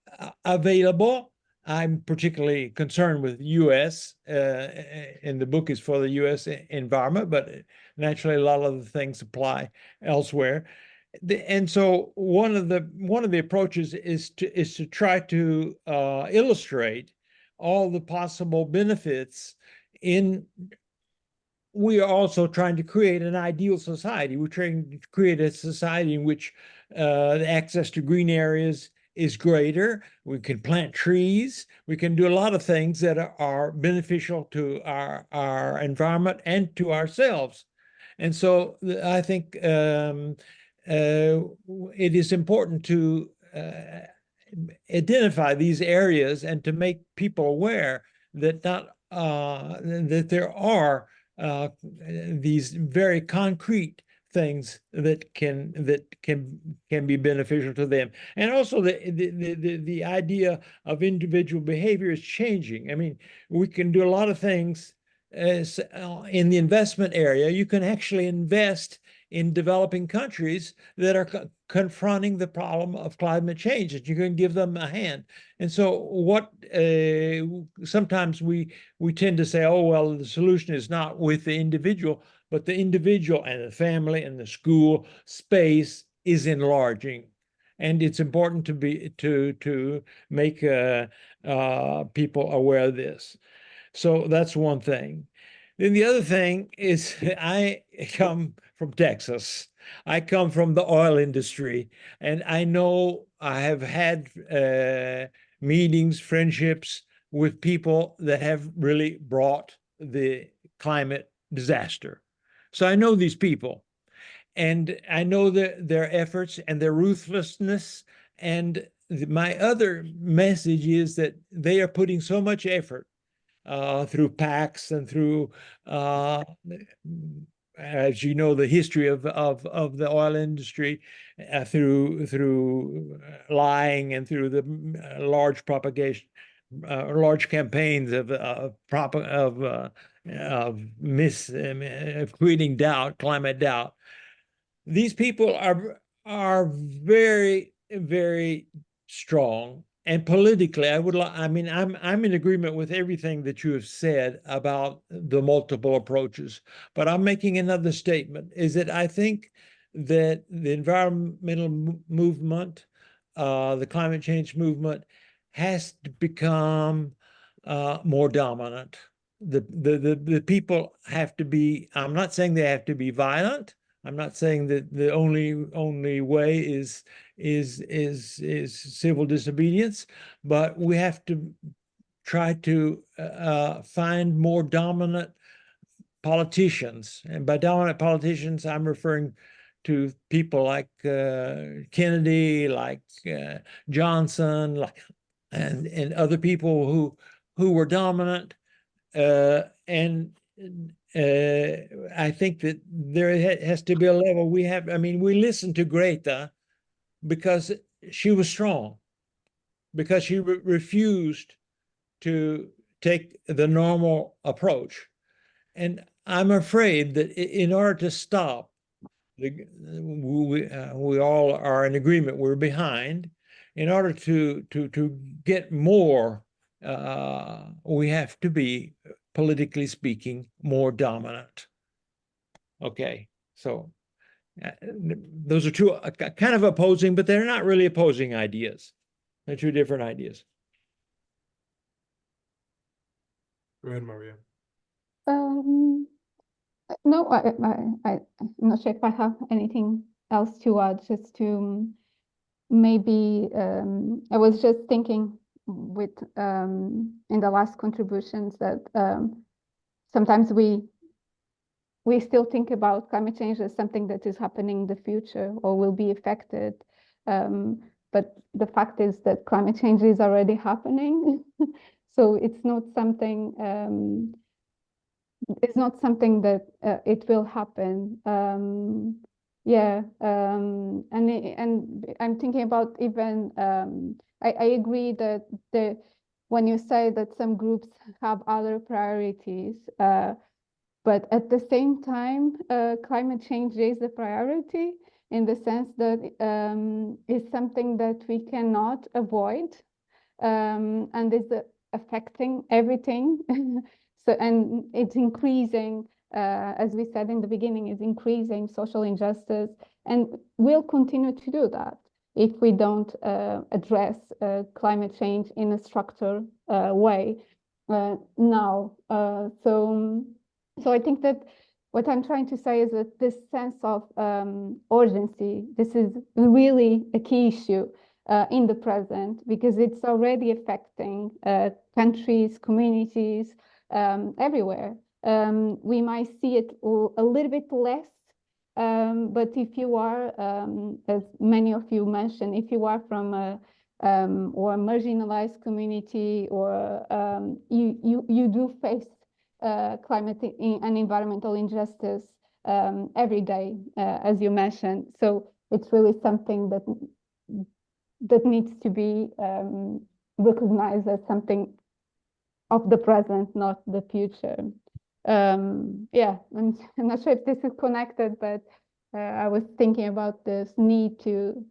Speaker 9: available. I'm particularly concerned with U.S., and the book is for the U.S. environment, but naturally a lot of the things apply elsewhere. And so one of the approaches is to try to illustrate all the possible benefits in. We are also trying to create an ideal society. We're trying to create a society in which access to green areas is greater. We can plant trees. We can do a lot of things that are beneficial to our environment and to ourselves. And so I think it is important to identify these areas and to make people aware that that there are these very concrete things that can be beneficial to them, and also the idea of individual behavior is changing. I mean, we can do a lot of things as in the investment area. You can actually invest in developing countries that are confronting the problem of climate change, that you can give them a hand. And so what sometimes we tend to say, oh, well, the solution is not with the individual, but the individual and the family and the school space is enlarging. And it's important to make people aware of this. So that's one thing. Then the other thing is I come from Texas. I come from the oil industry, and I know I have had meetings, friendships with people that have really brought the climate disaster. So I know these people, and I know their efforts and their ruthlessness. And my other message is that they are putting so much effort through PACs and through, as you know, the history of the oil industry, through lying and through the large propagation, large campaigns of creating doubt, climate doubt. These people are very, very strong. And politically, I mean, I'm in agreement with everything that you have said about the multiple approaches, but I'm making another statement, is that I think that the environmental movement, the climate change movement, has to become more dominant. The people have to be, I'm not saying they have to be violent. I'm not saying that the only way is civil disobedience, but we have to try to find more dominant politicians. And by dominant politicians, I'm referring to people like Kennedy, like Johnson, and other people who were dominant. And I think that there has to be a level we listened to Greta because she was strong, because she refused to take the normal approach. And I'm afraid that in order to stop, we all are in agreement, we're behind. In order to get more, we have to be, politically speaking, more dominant. Okay, so those are two kind of opposing, but they're not really opposing ideas. They're two different ideas.
Speaker 3: Go ahead, Maria.
Speaker 2: No, I'm not sure if I have anything else to add, just to maybe, I was just thinking with in the last contributions that sometimes we still think about climate change as something that is happening in the future or will be affected. But the fact is that climate change is already happening. So it's not something that it will happen. And I'm thinking about even, I agree that when you say that some groups have other priorities, but at the same time, climate change is a priority in the sense that it's something that we cannot avoid, and is affecting everything. So, and it's increasing, as we said in the beginning, is increasing social injustice, and will continue to do that if we don't address climate change in a structured way now. So I think that what I'm trying to say is that this sense of urgency, this is really a key issue. in the present, because it's already affecting countries, communities, everywhere. We might see it a little bit less, but if you are, as many of you mentioned, if you are from a or a marginalized community, or you do face climate and environmental injustice every day, as you mentioned. So it's really something that needs to be recognized as something of the present, not the future. Yeah, I'm not sure if this is connected, but I was thinking about this need to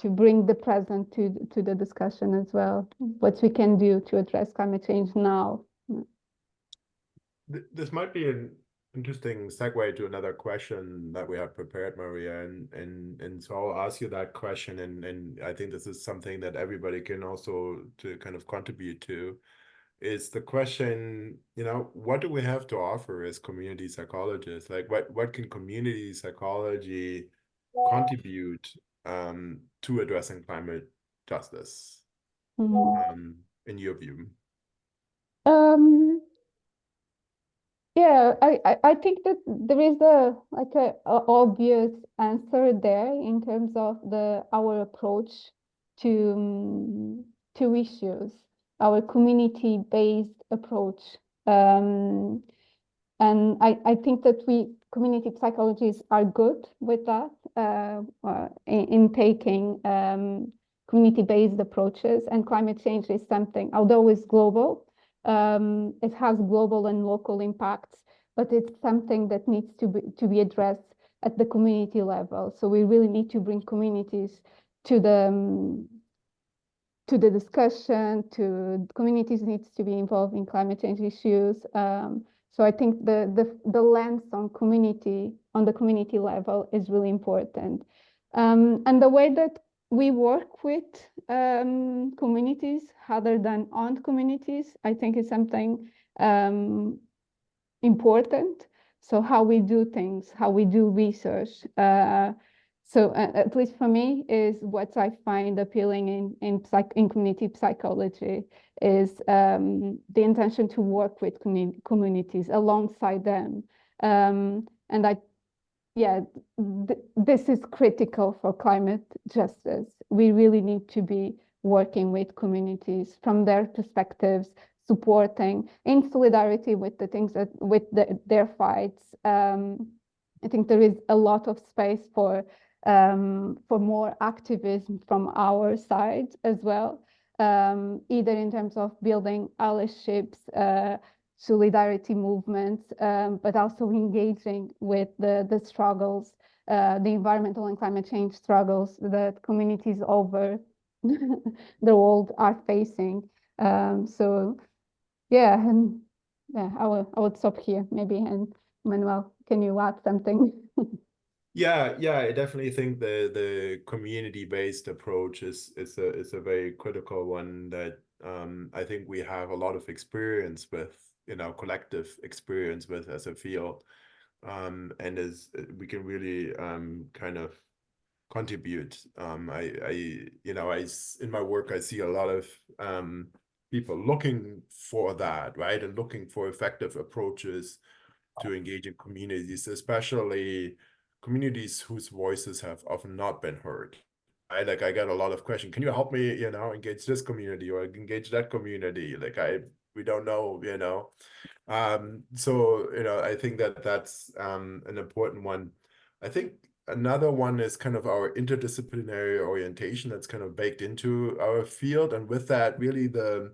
Speaker 2: bring the present to the discussion as well, what we can do to address climate change now.
Speaker 3: This might be an interesting segue to another question that we have prepared, Maria, and so I'll ask you that question, and I think this is something that everybody can also to kind of contribute to, is the question, you know, what do we have to offer as community psychologists? Like what can community psychology contribute to addressing climate justice, in your view?
Speaker 2: Yeah, I think that there is a obvious answer there in terms of our approach to issues, our community-based approach. And I think that community psychologists are good with that, in taking community-based approaches. And climate change is something, although it's global, it has global and local impacts, but it's something that needs to be addressed at the community level. So we really need to bring communities to the discussion. Communities needs to be involved in climate change issues. So I think the lens on the community level is really important. And the way that we work with communities other than on communities, I think is something important. So how we do things, how we do research. So at least for me, is what I find appealing in community psychology is the intention to work with communities alongside them. And this is critical for climate justice. We really need to be working with communities from their perspectives, supporting in solidarity with the things their fights. I think there is a lot of space for more activism from our side as well, either in terms of building allyships, solidarity movements, but also engaging with the struggles, the environmental and climate change struggles that communities over the world are facing. So yeah, and yeah, I will stop here maybe. And Manuel, can you add something?
Speaker 3: Yeah, I definitely think the community-based approach is a very critical one that I think we have a lot of experience with, you know, collective experience with as a field, and as we can really kind of contribute. In my work I see a lot of people looking for that, right, and looking for effective approaches to engage in communities, especially communities whose voices have often not been heard. I got a lot of questions. Can you help me, you know, engage this community or engage that community? We don't know, you know. So, you know, I think that's an important one. I think another one is kind of our interdisciplinary orientation that's kind of baked into our field. And with that, really the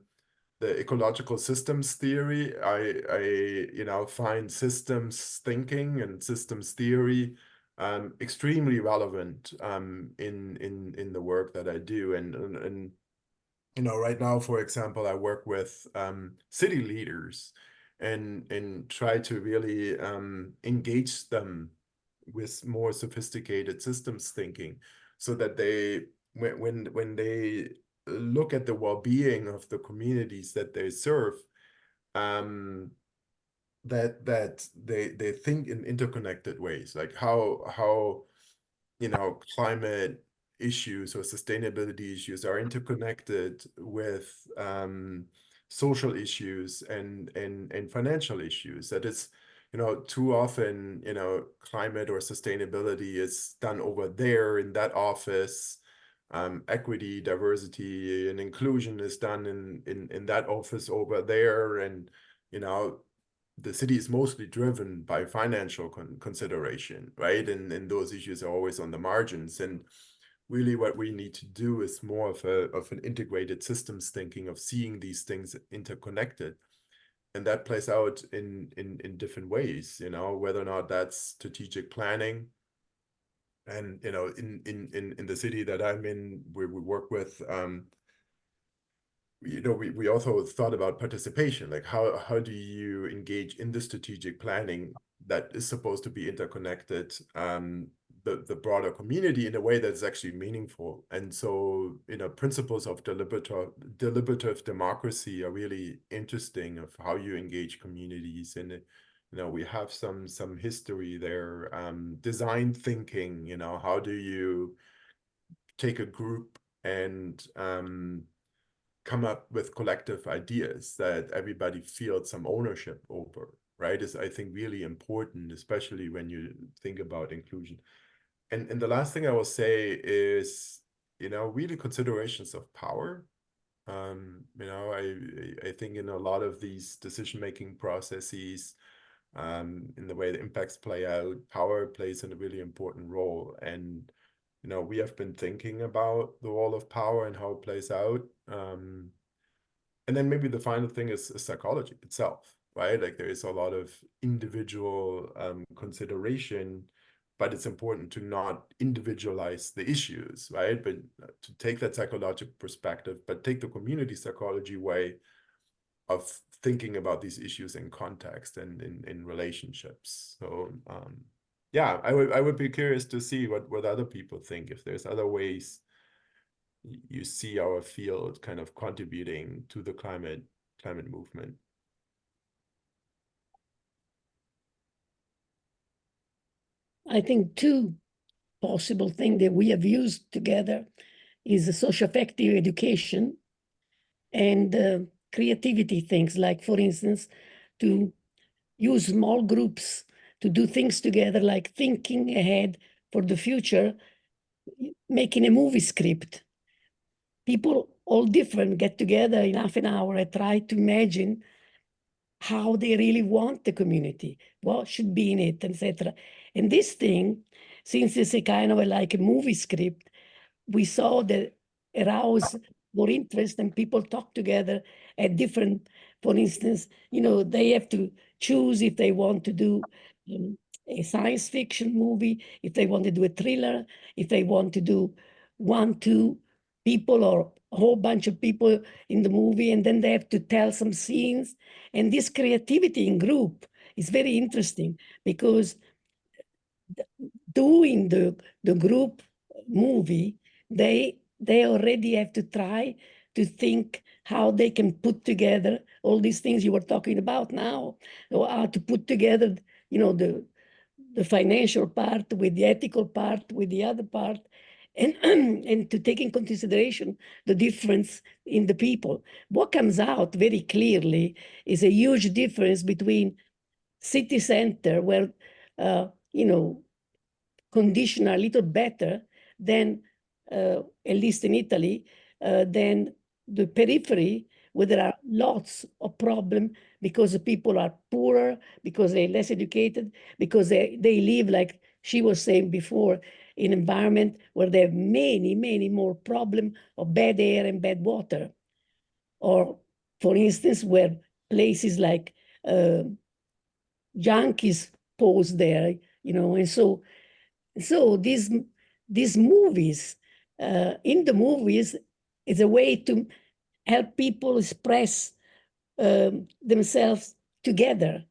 Speaker 3: ecological systems theory, I find systems thinking and systems theory extremely relevant in the work that I do. And you know, right now, for example, I work with city leaders and try to really engage them with more sophisticated systems thinking, so that when they look at the well-being of the communities that they serve, that they think in interconnected ways, like how you know, climate issues or sustainability issues are interconnected with social issues and financial issues. That is, too often, climate or sustainability is done over there in that office. Equity, diversity, and inclusion is done in that office over there. And, the city is mostly driven by financial consideration, right? And those issues are always on the margins. And really what we need to do is more of an integrated systems thinking, of seeing these things interconnected. And that plays out in different ways, whether or not that's strategic planning. And, in the city that I'm in, we work with, we also thought about participation, like how do you engage in the strategic planning that is supposed to be interconnected, the broader community in a way that's actually meaningful. And so, principles of deliberative democracy are really interesting, of how you engage communities. And we have some history there. Design thinking, how do you take a group and come up with collective ideas that everybody feels some ownership over, right? Is, I think, really important, especially when you think about inclusion. And the last thing I will say is, really considerations of power. I think in a lot of these decision-making processes, in the way the impacts play out, power plays a really important role. And we have been thinking about the role of power and how it plays out. And then maybe the final thing is psychology itself, right? Like, there is a lot of individual consideration, but it's important to not individualize the issues, right? But to take that psychological perspective, but take the community psychology way of thinking about these issues in context and in relationships. So yeah, I would be curious to see what other people think, if there's other ways you see our field kind of contributing to the climate movement.
Speaker 8: I think two possible things that we have used together is the socio-affective education and creativity things, like, for instance, to use small groups to do things together, like thinking ahead for the future, making a movie script. People all different get together in half an hour and try to imagine how they really want the community, what should be in it, etc. And this thing, since it's a kind of like a movie script, we saw that arouse more interest, and people talk together at different, for instance, they have to choose if they want to do a science fiction movie, if they want to do a thriller, if they want to do 1-2 people or a whole bunch of people in the movie, and then they have to tell some scenes. And this creativity in group is very interesting, because doing the group movie, they already have to try to think how they can put together all these things you were talking about now, or how to put together, the financial part with the ethical part, with the other part, and to take in consideration the difference in the people. What comes out very clearly is a huge difference between city center, where, conditions are a little better than, at least in Italy, than the periphery, where there are lots of problems because the people are poorer, because they're less educated, because they live, like she was saying before, in an environment where they have many, many more problems of bad air and bad water. Or, for instance, where places like junkies pose there, and so these movies, in the movies, is a way to help people express themselves together,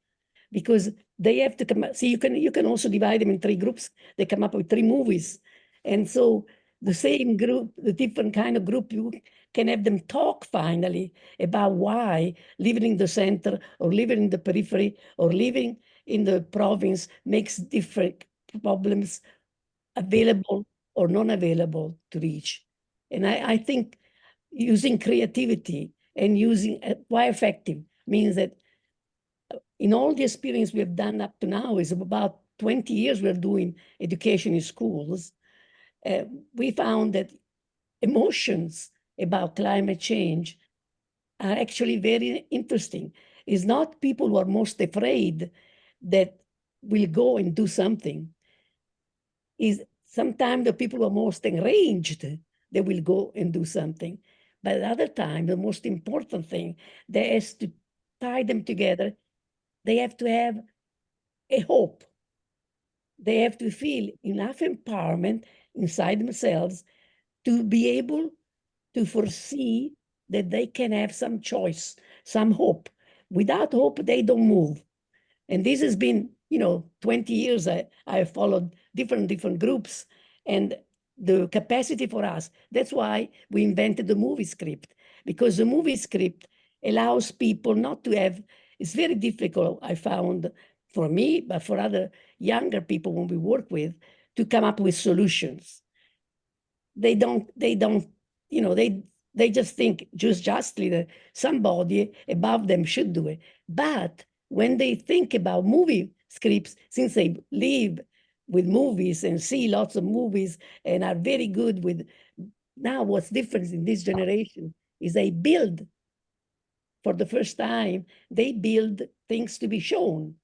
Speaker 8: because they have to come up. See, you can also divide them in 3 groups. They come up with 3 movies. And so the same group, the different kind of group, you can have them talk finally about why living in the center or living in the periphery or living in the province makes different problems available or non-available to reach. And I think using creativity and using why effective means that in all the experience we have done up to now is about 20 years we're doing education in schools. We found that emotions about climate change are actually very interesting. It's not people who are most afraid that will go and do something. Is sometimes the people who are most enraged, they will go and do something. But at other time, the most important thing, that is to tie them together. They have to have a hope. They have to feel enough empowerment inside themselves to be able to foresee that they can have some choice, some hope. Without hope, they don't move. And this has been, 20 years I have followed different groups, and the capacity for us, that's why we invented the movie script, because the movie script allows people not to have, it's very difficult, I found, for me, but for other younger people when we work with, to come up with solutions. They just think justly that somebody above them should do it. But when they think about movie scripts, since they live with movies and see lots of movies and are very good with, now what's different in this generation is they build, for the first time, they build things to be shown.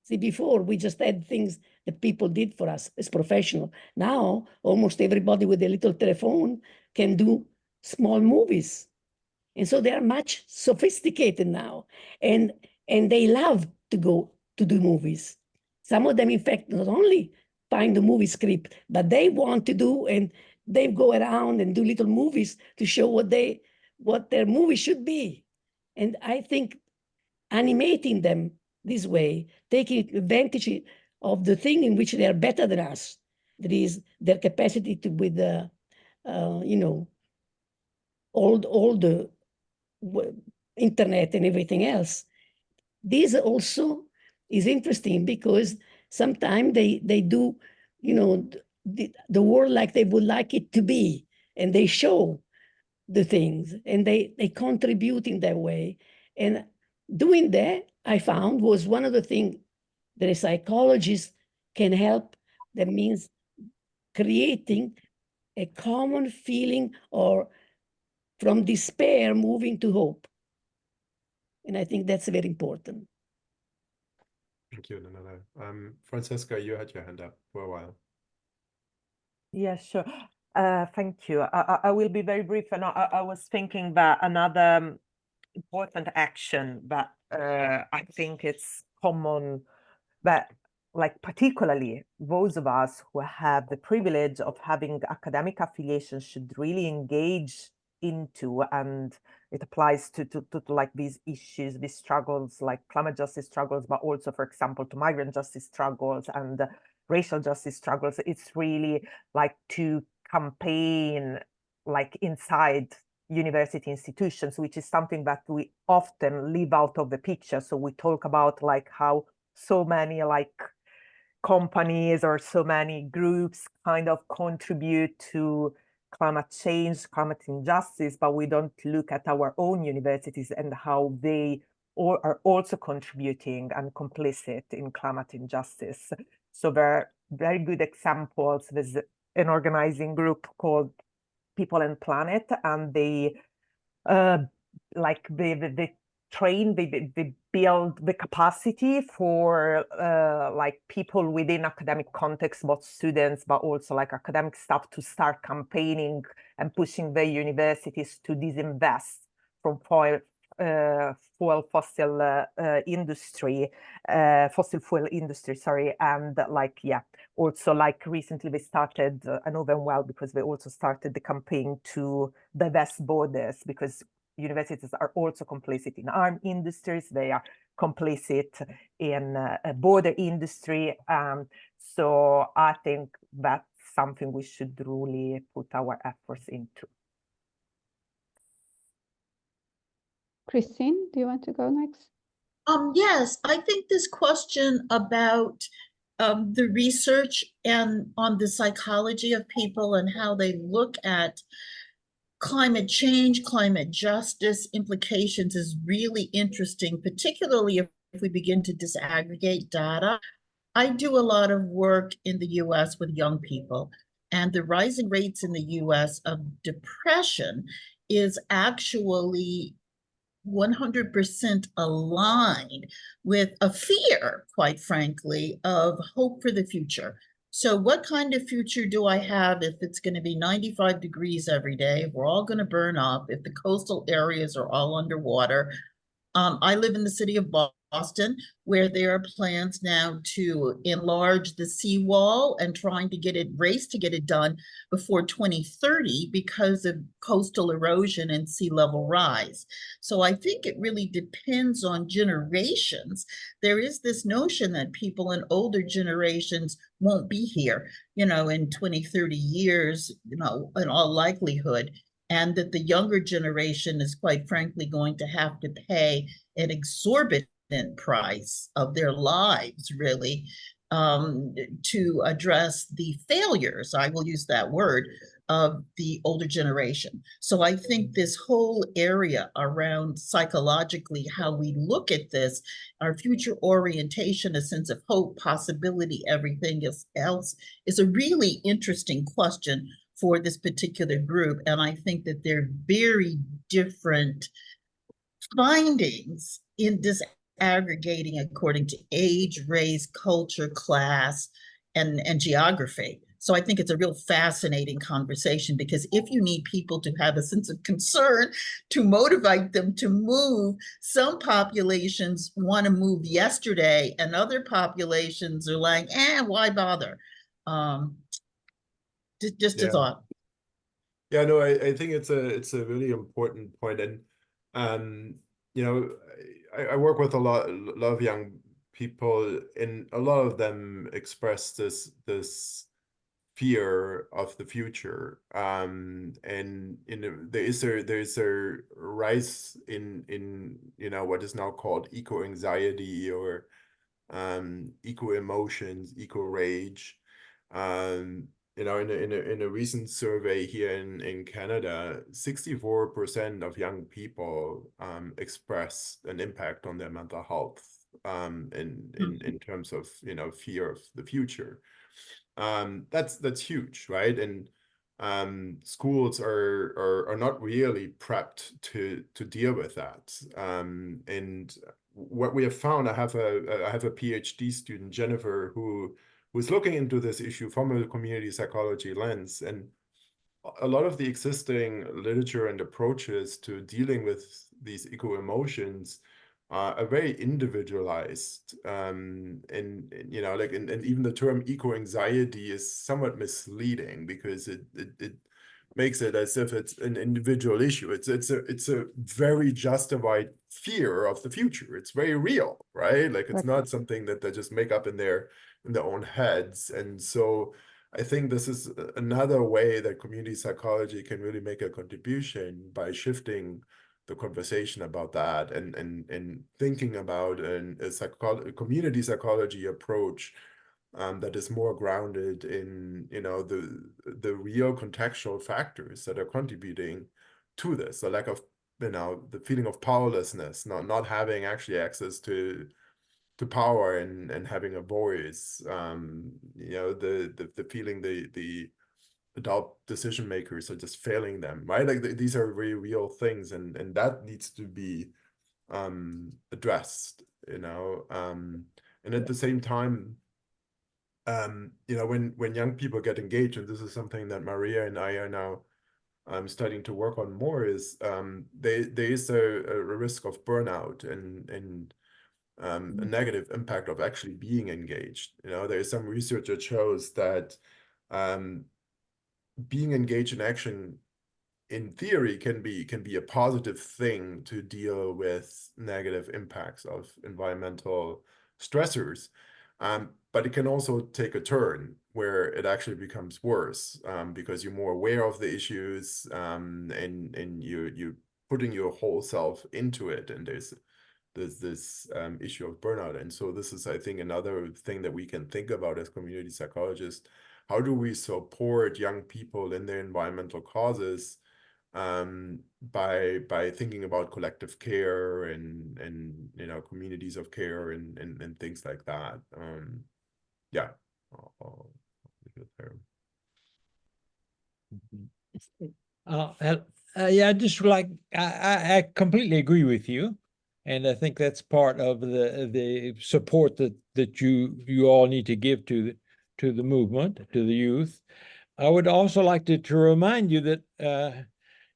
Speaker 8: See, before we just had things that people did for us as professional. Now, almost everybody with a little telephone can do small movies. And so they are much sophisticated now. And they love to go to do movies. Some of them, in fact, not only find the movie script, but they want to do, and they go around and do little movies to show what their movie should be. And I think animating them this way, taking advantage of the thing in which they are better than us, that is their capacity to, with all the internet and everything else. This also is interesting because sometimes they do, the world like they would like it to be, and they show the things, and they contribute in that way. And doing that, I found, was one of the things that a psychologist can help. That means creating a common feeling, or from despair moving to hope. And I think that's very important.
Speaker 3: Thank you, Manuel. Francesca, you had your hand up for a while.
Speaker 1: Yeah, sure. Thank you. I will be very brief. And I was thinking that another important action that I think it's common, that like particularly those of us who have the privilege of having academic affiliation should really engage into, and it applies to like these issues, these struggles, like climate justice struggles, but also, for example, to migrant justice struggles and racial justice struggles. It's really like to campaign like inside university institutions, which is something that we often leave out of the picture. So we talk about like how so many like companies or so many groups kind of contribute to climate change, climate injustice, but we don't look at our own universities and how they are also contributing and complicit in climate injustice. So there are very good examples. There's an organizing group called People and Planet, and they train, they build the capacity for like people within academic context, both students, but also like academic staff, to start campaigning and pushing the universities to disinvest from fossil fuel industry, sorry. And like, yeah, also like recently they started, I know them well because they also started the campaign to divest borders, because universities are also complicit in arms industries, they are complicit in border industry. So I think that's something we should really put our efforts into.
Speaker 2: Christine, do you want to go next?
Speaker 5: Yes, I think this question about the research and on the psychology of people and how they look at climate change, climate justice implications is really interesting, particularly if we begin to disaggregate data. I do a lot of work in the US with young people, and the rising rates in the US of depression is actually 100% aligned with a fear, quite frankly, of hope for the future. So what kind of future do I have if it's going to be 95 degrees every day, if we're all going to burn up, if the coastal areas are all underwater? I live in the city of Boston, where there are plans now to enlarge the seawall and trying to race to get it done before 2030 because of coastal erosion and sea level rise. So I think it really depends on generations. There is this notion that people in older generations won't be here, in 20, 30 years, in all likelihood, and that the younger generation is quite frankly going to have to pay an exorbitant price of their lives, really, to address the failures, I will use that word, of the older generation. So I think this whole area around psychologically how we look at this, our future orientation, a sense of hope, possibility, everything else, is a really interesting question for this particular group. And I think that they're very different findings in disaggregating according to age, race, culture, class, and geography. So I think it's a real fascinating conversation, because if you need people to have a sense of concern to motivate them to move, some populations want to move yesterday and other populations are like, why bother? Just a thought.
Speaker 3: Yeah, no, I think it's a really important point. And I work with a lot of young people, and a lot of them express this fear of the future. And there is a rise in what is now called eco anxiety, or eco emotions, eco rage. In a recent survey here in Canada, 64% of young people express an impact on their mental health in terms of fear of the future. That's huge, right? And schools are not really prepped to deal with that. And what we have found, I have a PhD student, Jennifer, who's looking into this issue from a community psychology lens. And a lot of the existing literature and approaches to dealing with these eco emotions are very individualized. And even the term eco anxiety is somewhat misleading, because it makes it as if it's an individual issue. It's a very justified fear of the future. It's very real, right? Like, it's not something that they just make up in their own heads. And so I think this is another way that community psychology can really make a contribution, by shifting the conversation about that, and thinking about a community psychology approach that is more grounded in the real contextual factors that are contributing to this. The lack of the feeling of powerlessness, not having actually access to power and having a voice, the feeling the adult decision makers are just failing them, right? Like, these are very real things, and that needs to be addressed, and at the same time, when young people get engaged, and this is something that Maria and I are now starting to work on more, is there is a risk of burnout and a negative impact of actually being engaged. There is some research that shows that being engaged in action, in theory, can be a positive thing to deal with negative impacts of environmental stressors. But it can also take a turn where it actually becomes worse, because you're more aware of the issues, and you're putting your whole self into it, and there's this issue of burnout. And so this is, I think, another thing that we can think about as community psychologists. How do we support young people in their environmental causes by thinking about collective care and communities of care and things like that. Yeah, I'll leave it there.
Speaker 9: Yeah, just like I completely agree with you, and I think that's part of the support that you all need to give to the movement, to the youth. I would also like to remind you that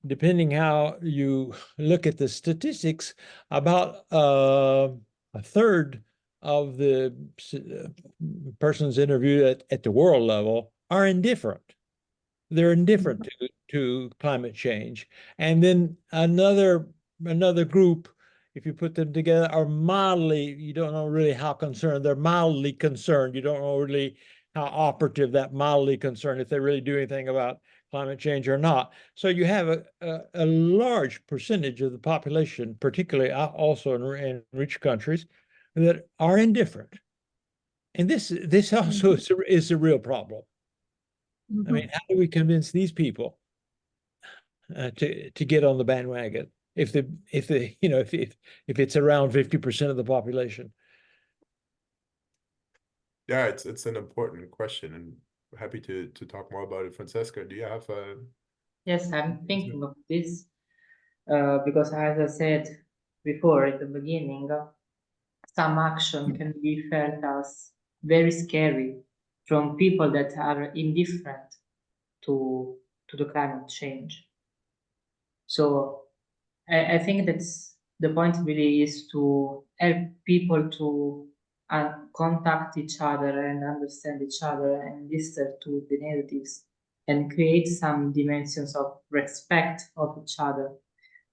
Speaker 9: depending how you look at the statistics, about a third of the persons interviewed at the world level are indifferent. They're indifferent to climate change. And then another group, if you put them together, are mildly, you don't know really how concerned, they're mildly concerned. You don't know really how operative that mildly concerned, if they really do anything about climate change or not. So you have a large percentage of the population, particularly also in rich countries, that are indifferent. And this also is a real problem. I mean, how do we convince these people to get on the bandwagon if it's around 50% of the population?
Speaker 3: Yeah, it's an important question, and happy to talk more about it. Francesca, do you have a...
Speaker 4: Yes, I'm thinking of this because, as I said before at the beginning, some action can be felt as very scary from people that are indifferent to the climate change. So I think that's the point really is to help people to contact each other and understand each other and listen to the narratives and create some dimensions of respect of each other.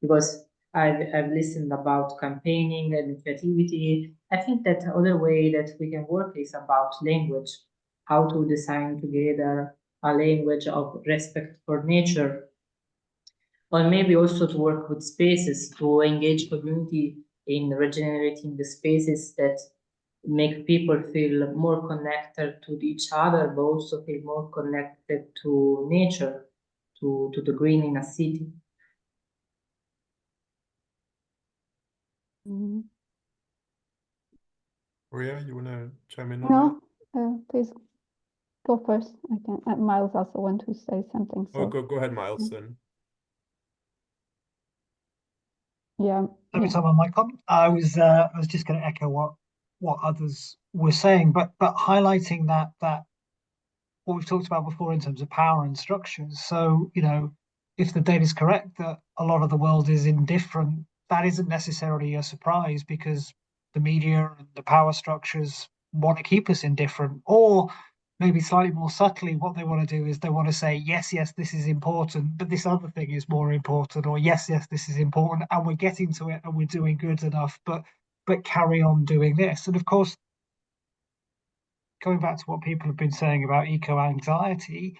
Speaker 4: Because I've listened about campaigning and creativity. I think that the other way that we can work is about language, how to design together a language of respect for nature, or maybe also to work with spaces to engage community in regenerating the spaces that make people feel more connected to each other, but also feel more connected to nature, to the green in a city.
Speaker 3: Maria, you want to chime in on that?
Speaker 2: No, please go first. I can. Miles also want to say something. So.
Speaker 3: Oh, go ahead, Miles, then.
Speaker 2: Yeah.
Speaker 7: Every time on my comment, I was just going to echo what others were saying, but highlighting that what we've talked about before in terms of power and structures. So, if the data is correct that a lot of the world is indifferent, that isn't necessarily a surprise because the media and the power structures want to keep us indifferent. Or maybe slightly more subtly, what they want to do is they want to say, yes, this is important, but this other thing is more important, or yes, this is important, and we're getting to it and we're doing good enough, but carry on doing this. And of course, going back to what people have been saying about eco-anxiety,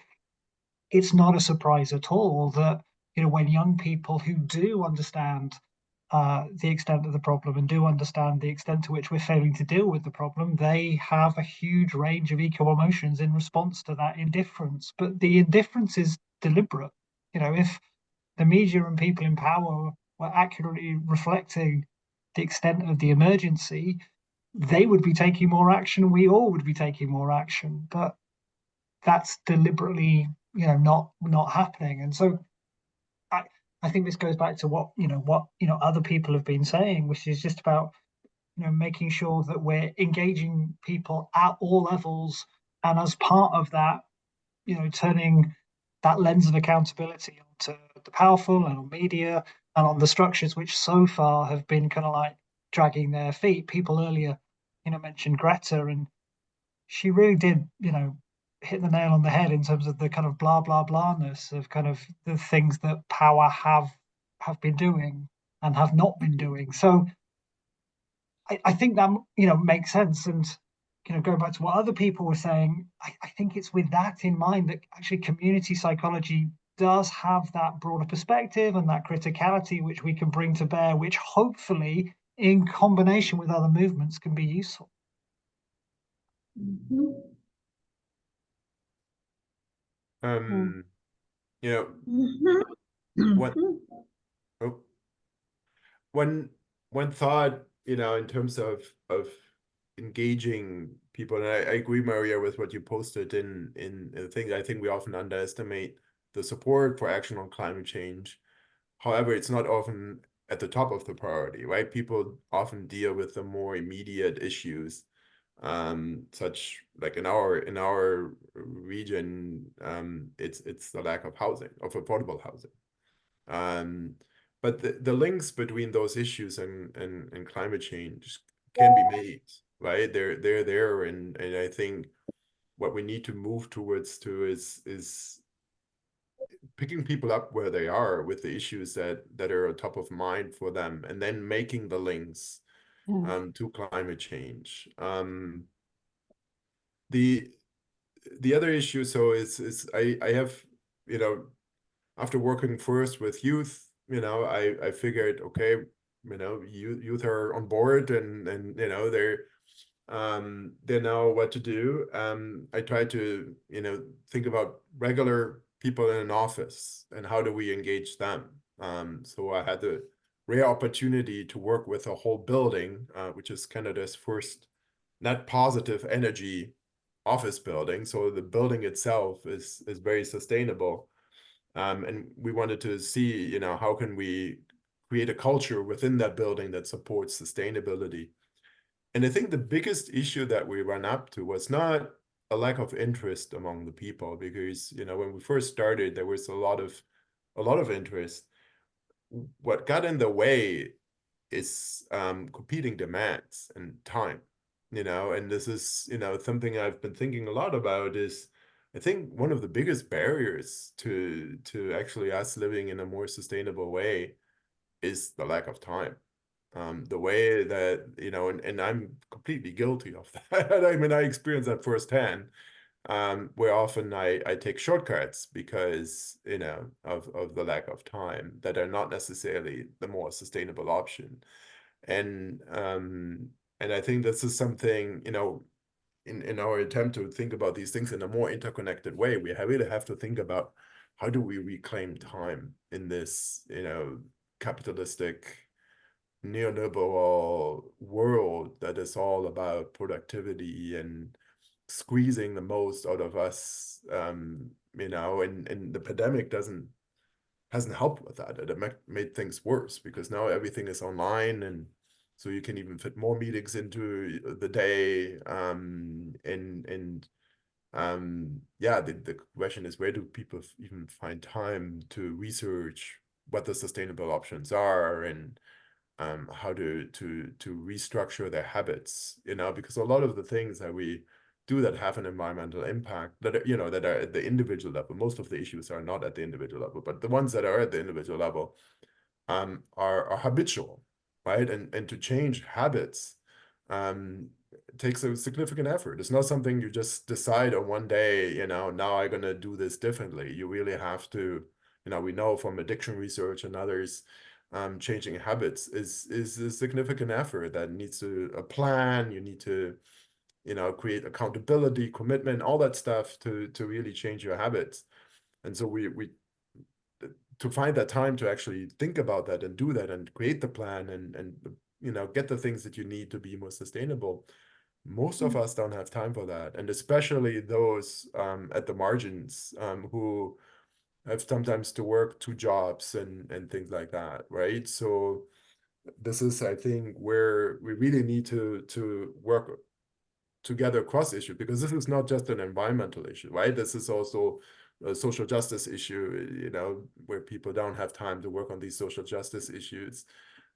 Speaker 7: it's not a surprise at all that, when young people who do understand the extent of the problem and do understand the extent to which we're failing to deal with the problem, they have a huge range of eco-emotions in response to that indifference. But the indifference is deliberate. If the media and people in power were accurately reflecting the extent of the emergency, they would be taking more action. We all would be taking more action. But that's deliberately, not happening. And so I think this goes back to what other people have been saying, which is just about making sure that we're engaging people at all levels, and as part of that, turning that lens of accountability onto the powerful and on media and on the structures which so far have been kind of like dragging their feet. People earlier, mentioned Greta, and she really did, hit the nail on the head in terms of the kind of blah blah blahness of kind of the things that power have been doing and have not been doing. So I think that makes sense. And going back to what other people were saying, I think it's with that in mind that actually community psychology does have that broader perspective and that criticality which we can bring to bear, which hopefully in combination with other movements can be useful.
Speaker 3: You know, what one thought, you know, in terms of engaging people, and I agree, Maria, with what you posted in the thing. I think we often underestimate the support for action on climate change. However, it's not often at the top of the priority, right? People often deal with the more immediate issues, such like in our region, it's the lack of housing, of affordable housing. But the links between those issues and climate change can be made, right? They're there, and I think what we need to move towards is picking people up where they are with the issues that are top of mind for them, and then making the links to climate change. The other issue, so is I have, you know, after working first with youth, you know, I figured, okay, you know, youth are on board, and you know, they know what to do. I try to, you know, think about regular people in an office and how do we engage them. So I had the rare opportunity to work with a whole building, which is Canada's first net positive energy office building. So the building itself is very sustainable. And we wanted to see, you know, how can we create a culture within that building that supports sustainability. And I think the biggest issue that we ran up to was not a lack of interest among the people, because, you know, when we first started, there was a lot of interest. What got in the way is competing demands and time, you know, and this is, you know, something I've been thinking a lot about. Is I think one of the biggest barriers to actually us living in a more sustainable way is the lack of time. The way that, you know, and I'm completely guilty of that. I mean, I experienced that firsthand, where often I take shortcuts because, you know, of the lack of time, that are not necessarily the more sustainable option. And I think this is something, you know, in our attempt to think about these things in a more interconnected way, we really have to think about how do we reclaim time in this, you know, capitalistic, neoliberal world that is all about productivity and squeezing the most out of us, you know, and the pandemic hasn't helped with that. It made things worse, because now everything is online, and so you can even fit more meetings into the day. Yeah, the question is, where do people even find time to research what the sustainable options are, and how to restructure their habits, you know, because a lot of the things that we do that have an environmental impact, that are, you know, that are at the individual level, most of the issues are not at the individual level, but the ones that are at the individual level are habitual, right? And to change habits takes a significant effort. It's not something you just decide on one day, you know, now I'm gonna do this differently. You really have to, you know, we know from addiction research and others, changing habits is a significant effort that needs a plan. You need to, you know, create accountability, commitment, all that stuff to really change your habits. And so we to find that time to actually think about that and do that and create the plan and you know, get the things that you need to be more sustainable. Most of us don't have time for that, and especially those at the margins who have sometimes to work 2 jobs and things like that, right? So this is, I think, where we really need to work together across issue, because this is not just an environmental issue, right? This is also a social justice issue, you know, where people don't have time to work on these social justice issues.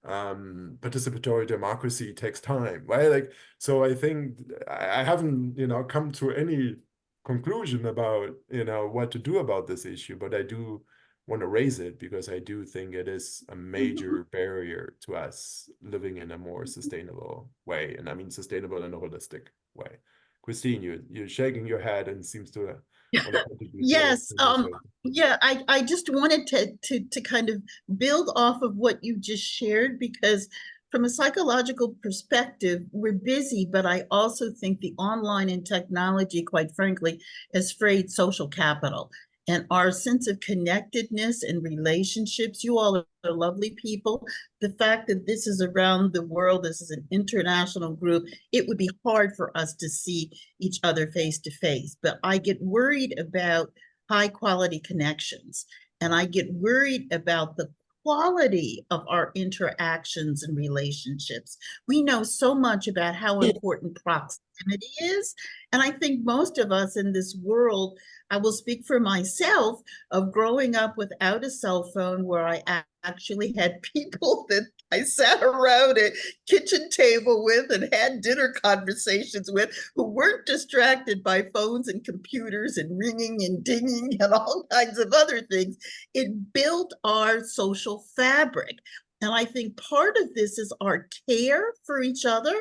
Speaker 3: Participatory democracy takes time, right? Like, so I think I haven't, you know, come to any conclusion about, you know, what to do about this issue, but I do want to raise it, because I do think it is a major barrier to us living in a more sustainable way. And I mean sustainable in a holistic way. Christine, you're shaking your head and seems to want to contribute.
Speaker 5: Yes, yeah, I just wanted to kind of build off of what you just shared, because from a psychological perspective, we're busy, but I also think the online and technology, quite frankly, has frayed social capital. And our sense of connectedness and relationships, you all are lovely people. The fact that this is around the world, this is an international group, it would be hard for us to see each other face to face. But I get worried about high quality connections. And I get worried about the quality of our interactions and relationships. We know so much about how important proximity is. And I think most of us in this world, I will speak for myself, of growing up without a cell phone, where I actually had people that I sat around a kitchen table with and had dinner conversations with, who weren't distracted by phones and computers and ringing and dinging and all kinds of other things. It built our social fabric. And I think part of this is our care for each other.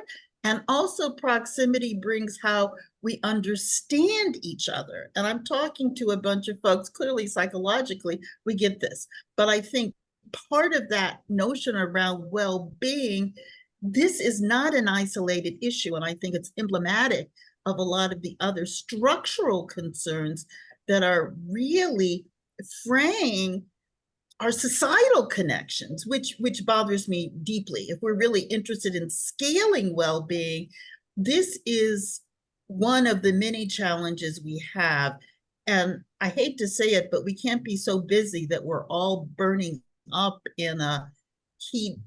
Speaker 5: And also proximity brings how we understand each other. And I'm talking to a bunch of folks, clearly psychologically, we get this. But I think part of that notion around well-being, this is not an isolated issue. And I think it's emblematic of a lot of the other structural concerns that are really fraying our societal connections, which bothers me deeply. If we're really interested in scaling well-being, this is one of the many challenges we have. And I hate to say it, but we can't be so busy that we're all burning up in a heat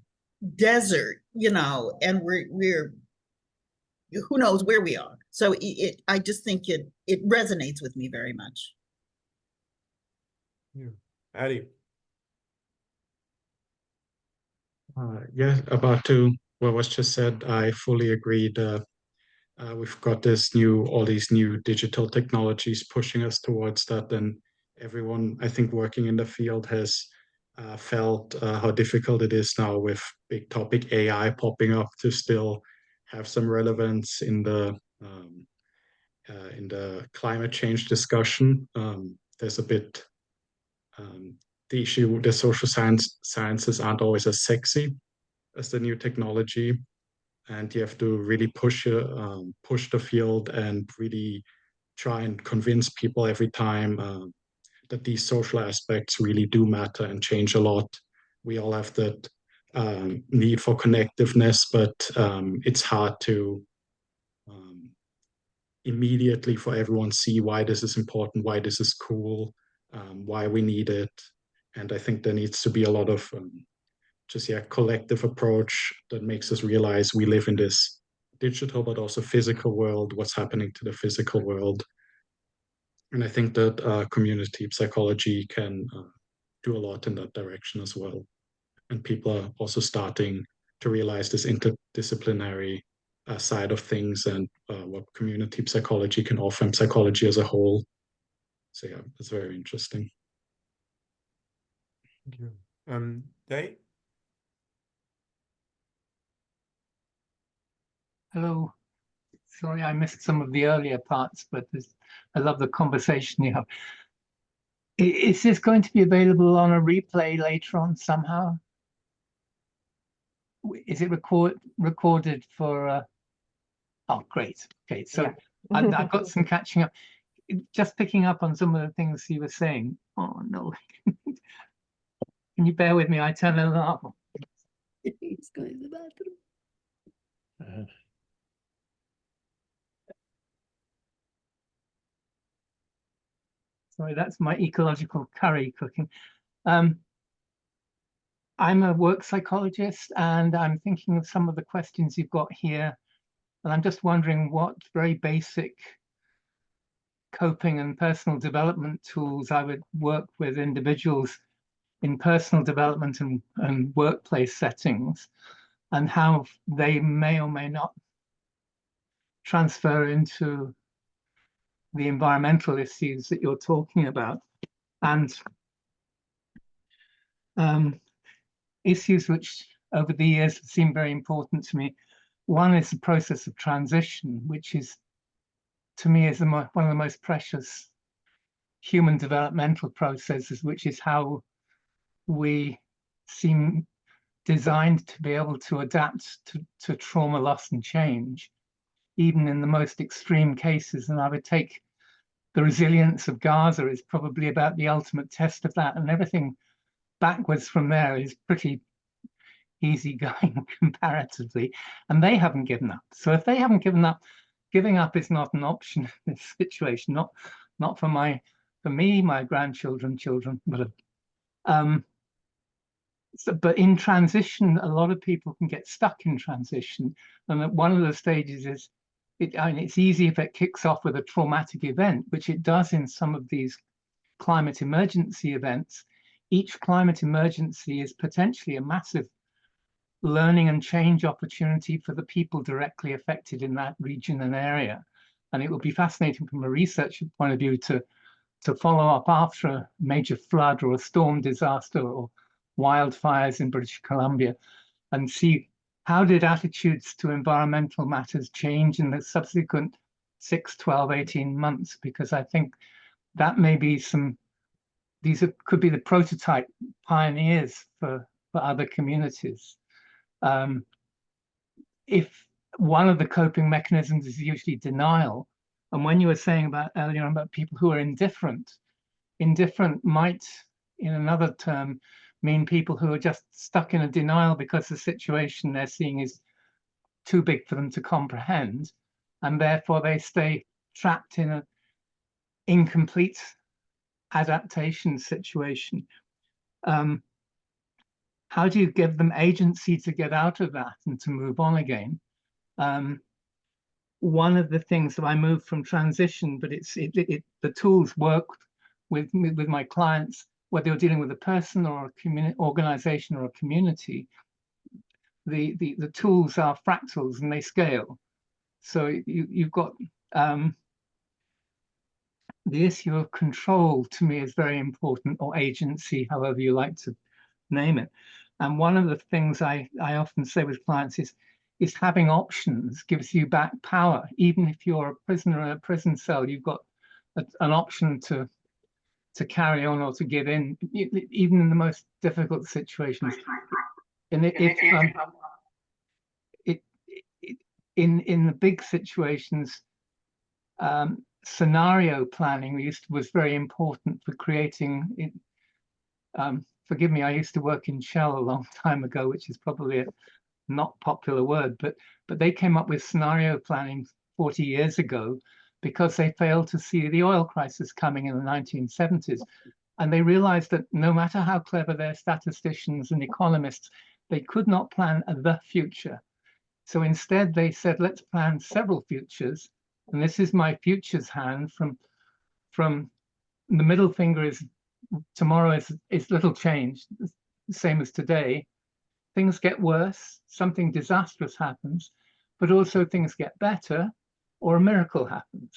Speaker 5: desert, and we're who knows where we are. So I just think it resonates with me very much.
Speaker 3: Yeah. Addie.
Speaker 6: Yeah, about to what was just said, I fully agree. We've got all these new digital technologies pushing us towards that, and everyone, I think, working in the field has felt how difficult it is now with big topic AI popping up to still have some relevance in the climate change discussion. There's a bit the issue, the social sciences aren't always as sexy as the new technology, and you have to really push the field and really try and convince people every time that these social aspects really do matter and change a lot. We all have that need for connectiveness, but it's hard to immediately for everyone see why this is important, why this is cool, why we need it. And I think there needs to be a lot of collective approach that makes us realize we live in this digital but also physical world, what's happening to the physical world. And I think that community psychology can do a lot in that direction as well. And people are also starting to realize this interdisciplinary side of things and what community psychology can offer and psychology as a whole. So yeah, it's very interesting.
Speaker 3: Thank you. Dave?
Speaker 10: Hello. Sorry, I missed some of the earlier parts, but I love the conversation you have. Is this going to be available on a replay later on somehow? Is it recorded for? Oh, great. Okay, so yeah. I've got some catching up. Just picking up on some of the things you were saying. Oh no! Can you bear with me? I turn it off.
Speaker 8: He's going to the bathroom.
Speaker 10: Sorry, that's my ecological curry cooking. I'm a work psychologist, and I'm thinking of some of the questions you've got here. And I'm just wondering what very basic coping and personal development tools I would work with individuals in personal development and workplace settings, and how they may or may not transfer into the environmental issues that you're talking about. And issues which over the years have seemed very important to me. One is the process of transition, which is, to me, is one of the most precious human developmental processes, which is how we seem designed to be able to adapt to trauma, loss, and change, even in the most extreme cases. And I would take the resilience of Gaza is probably about the ultimate test of that, and everything backwards from there is pretty easy going comparatively, and they haven't given up. So if they haven't given up, giving up is not an option in this situation, not for me, my grandchildren, children, but but in transition, a lot of people can get stuck in transition, and that one of the stages is, it's easy if it kicks off with a traumatic event, which it does in some of these climate emergency events. Each climate emergency is potentially a massive learning and change opportunity for the people directly affected in that region and area. And it will be fascinating from a research point of view to follow up after a major flood or a storm disaster or wildfires in British Columbia and see how did attitudes to environmental matters change in the subsequent 6, 12, 18 months, because I think that may be could be the prototype pioneers for other communities. If one of the coping mechanisms is usually denial, and when you were saying earlier about people who are indifferent might, in another term, mean people who are just stuck in a denial because the situation they're seeing is too big for them to comprehend, and therefore they stay trapped in an incomplete adaptation situation. How do you give them agency to get out of that and to move on again? One of the things that I moved from transition, but the tools work with my clients, whether you're dealing with a person or a community, organization or a community. The tools are fractals and they scale. So you've got the issue of control, to me, is very important, or agency, however you like to name it. And one of the things I often say with clients is having options gives you back power. Even if you're a prisoner in a prison cell, you've got an option to carry on or to give in, even in the most difficult situations. And in the big situations, scenario planning was very important for creating it. Forgive me, I used to work in Shell a long time ago, which is probably a not popular word, but they came up with scenario planning 40 years ago because they failed to see the oil crisis coming in the 1970s. And they realized that no matter how clever their statisticians and economists, they could not plan the future. So instead they said, let's plan several futures. And this is my futures hand from the middle finger is tomorrow is little change, the same as today. Things get worse, something disastrous happens, but also things get better or a miracle happens.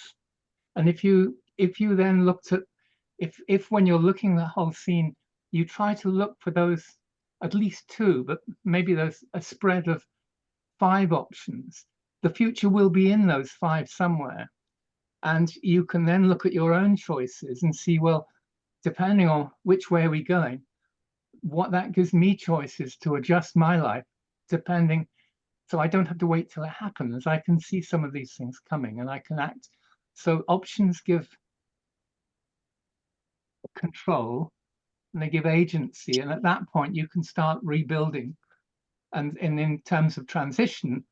Speaker 10: And if you then looked at, if when you're looking at the whole scene, you try to look for those, at least 2, but maybe there's a spread of 5 options, the future will be in those 5 somewhere. And you can then look at your own choices and see, well, depending on which way are we going, what that gives me choices to adjust my life, depending, so I don't have to wait till it happens. I can see some of these things coming and I can act. So options give control and they give agency. And at that point, you can start rebuilding. And in terms of transition,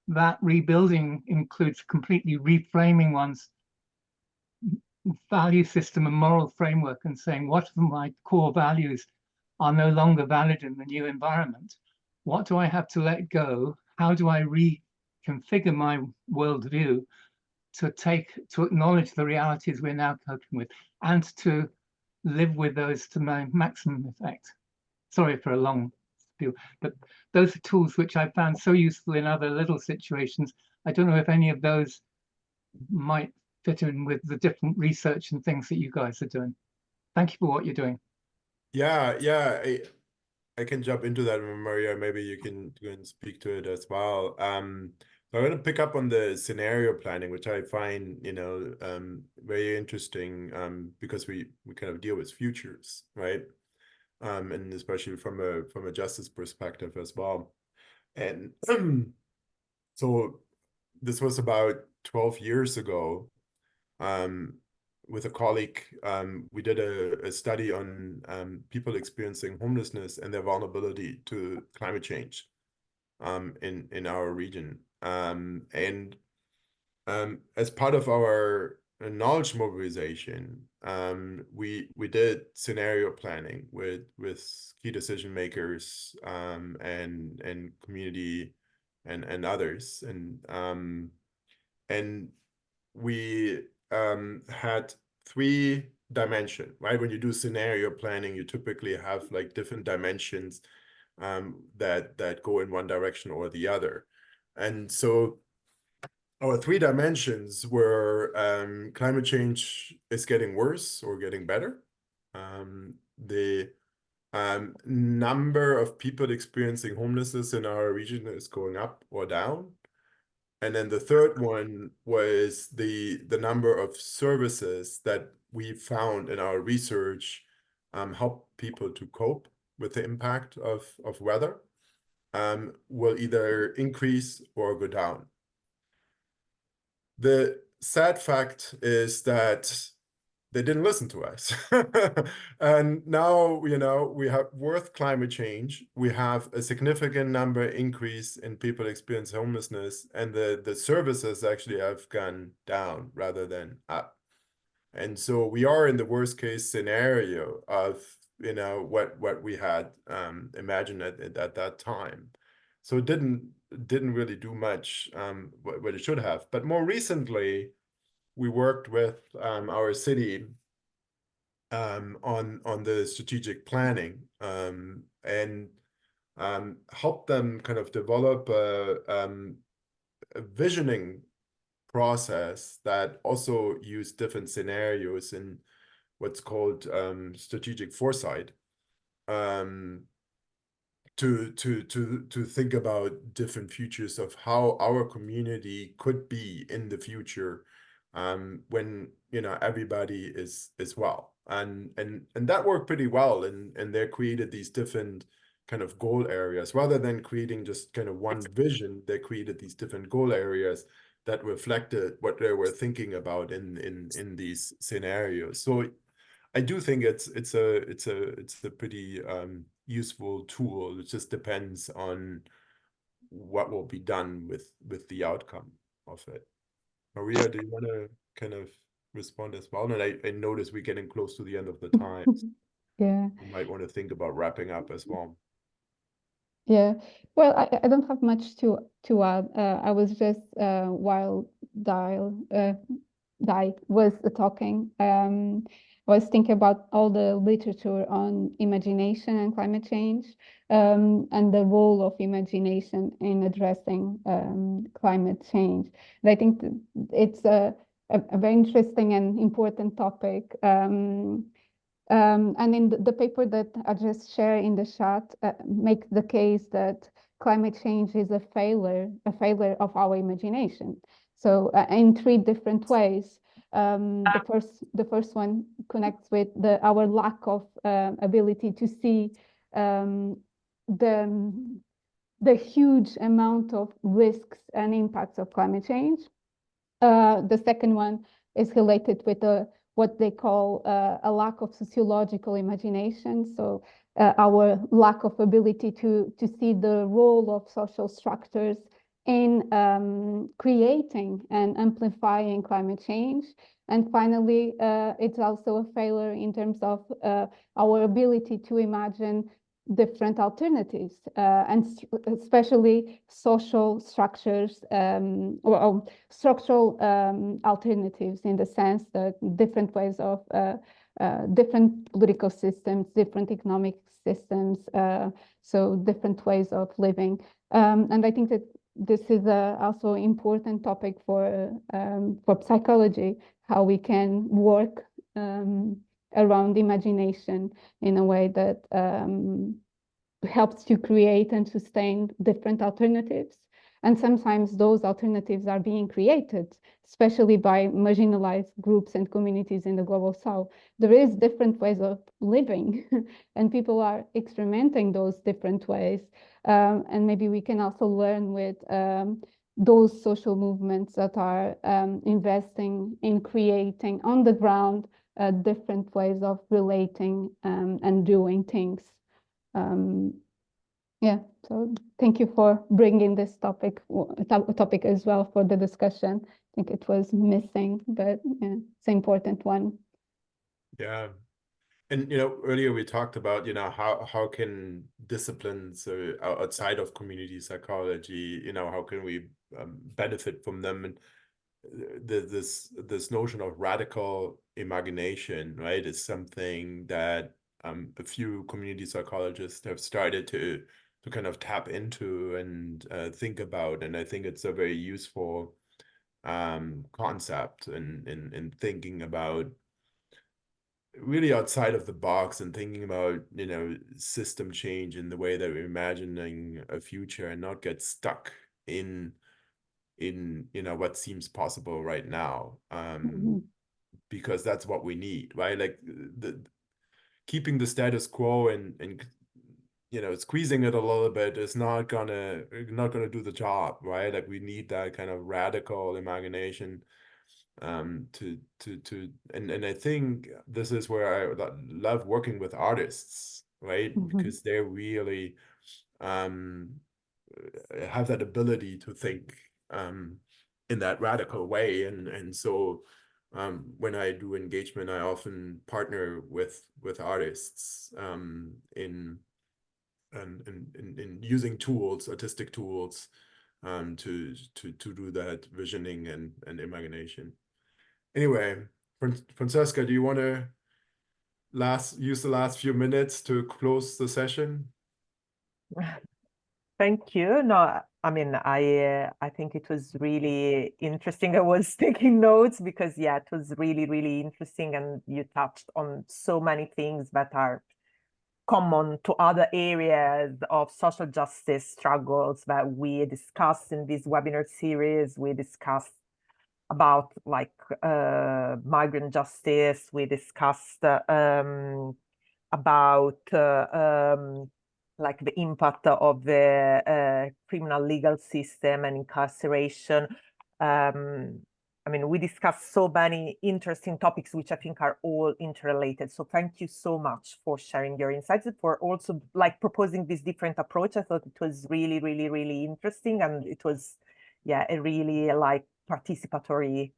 Speaker 10: that rebuilding includes completely reframing one's value system and moral framework and saying, what of my core values are no longer valid in the new environment? What do I have to let go? How do I reconfigure my worldview to acknowledge the realities we're now coping with and to live with those to my maximum effect? Sorry for a long spiel, but those are tools which I found so useful in other little situations. I don't know if any of those might fit in with the different research and things that you guys are doing. Thank you for what you're doing.
Speaker 3: Yeah, I can jump into that, Maria. Maybe you can speak to it as well. So I'm going to pick up on the scenario planning, which I find, very interesting, because we kind of deal with futures, right? and especially from a justice perspective as well. And so this was about 12 years ago. With a colleague, we did a study on people experiencing homelessness and their vulnerability to climate change in our region. And as part of our knowledge mobilization, we did scenario planning with key decision makers and community and others, and we had 3 dimensions, right? When you do scenario planning, you typically have like different dimensions that go in one direction or the other. And so our 3 dimensions were climate change is getting worse or getting better. The number of people experiencing homelessness in our region is going up or down. And then the third one was the number of services that we found in our research help people to cope with the impact of weather will either increase or go down. The sad fact is that they didn't listen to us. And now, you know, we have worse climate change. We have a significant number increase in people experience homelessness, and the services actually have gone down rather than up. And so we are in the worst case scenario of, you know, what we had imagined at that time. So it didn't really do much what it should have. But more recently, we worked with our city on the strategic planning and helped them kind of develop a visioning process that also used different scenarios in what's called strategic foresight. To think about different futures of how our community could be in the future when, you know, everybody is well, and that worked pretty well, and they created these different kind of goal areas rather than creating just kind of one vision. They created these different goal areas that reflected what they were thinking about in these scenarios. So I do think it's a pretty useful tool. It just depends on what will be done with the outcome of it. Maria, do you want to kind of respond as well? And I notice we're getting close to the end of the time.
Speaker 2: Yeah.
Speaker 3: You might want to think about wrapping up as well.
Speaker 2: Yeah, well, I don't have much to add. I was just while Dai was talking, I was thinking about all the literature on imagination and climate change, and the role of imagination in addressing climate change. And I think it's a very interesting and important topic. And in the paper that I just shared in the chat, makes the case that climate change is a failure of our imagination. So in 3 different ways. The first one connects with our lack of ability to see the huge amount of risks and impacts of climate change. The second one is related with what they call a lack of sociological imagination. So our lack of ability to see the role of social structures in creating and amplifying climate change. And finally, it's also a failure in terms of our ability to imagine different alternatives, and especially social structures or structural alternatives, in the sense that different ways of different political systems, different economic systems, so different ways of living. And I think that this is also an important topic for psychology, how we can work around imagination in a way that helps to create and sustain different alternatives. And sometimes those alternatives are being created, especially by marginalized groups and communities in the Global South. There is different ways of living and people are experimenting those different ways. And maybe we can also learn with those social movements that are investing in creating on the ground different ways of relating and doing things. Yeah, so thank you for bringing this topic as well for the discussion. I think it was missing, but yeah, it's an important one.
Speaker 3: Yeah. And, earlier we talked about, how can disciplines outside of community psychology, how can we benefit from them? And this notion of radical imagination, right, is something that a few community psychologists have started to kind of tap into and think about. And I think it's a very useful concept in thinking about really outside of the box and thinking about, system change in the way that we're imagining a future and not get stuck in what seems possible right now, because that's what we need, right? Like keeping the status quo and squeezing it a little bit is not gonna do the job, right? Like we need that kind of radical imagination and I think this is where I love working with artists, right? Because they really have that ability to think in that radical way, and so when I do engagement, I often partner with artists in using tools, artistic tools, to do that visioning and imagination. Anyway, Francesca, do you want to use the last few minutes to close the session?
Speaker 1: Thank you. No, I mean, I think it was really interesting. I was taking notes because, yeah, it was really, really interesting. And you touched on so many things that are common to other areas of social justice struggles that we discussed in this webinar series. We discussed about like migrant justice. We discussed about like the impact of the criminal legal system and incarceration. I mean, we discussed so many interesting topics, which I think are all interrelated. So thank you so much for sharing your insights, for also like proposing this different approach. I thought it was really, really, really interesting. And it was, yeah, a really like participatory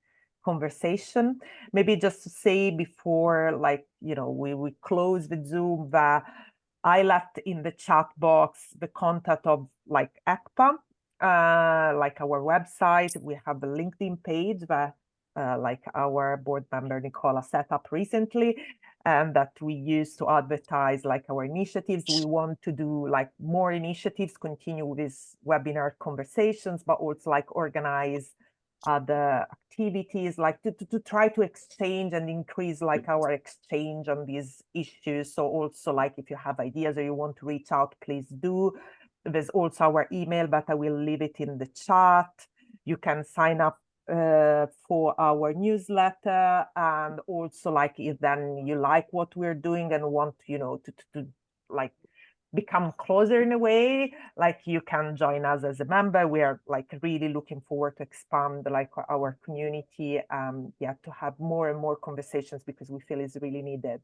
Speaker 1: conversation. Maybe just to say before, like, we close the Zoom, that I left in the chat box the contact of like ECPA, like our website. We have a LinkedIn page that like our board member Nicola set up recently, and that we use to advertise like our initiatives. We want to do like more initiatives, continue with these webinar conversations, but also like organize other activities, like to try to exchange and increase like our exchange on these issues. So also like if you have ideas or you want to reach out, please do. There's also our email, but I will leave it in the chat. You can sign up for our newsletter, and also like if then you like what we're doing and want to like become closer in a way, like you can join us as a member. We are like really looking forward to expand like our community, yeah, to have more and more conversations, because we feel it's really needed,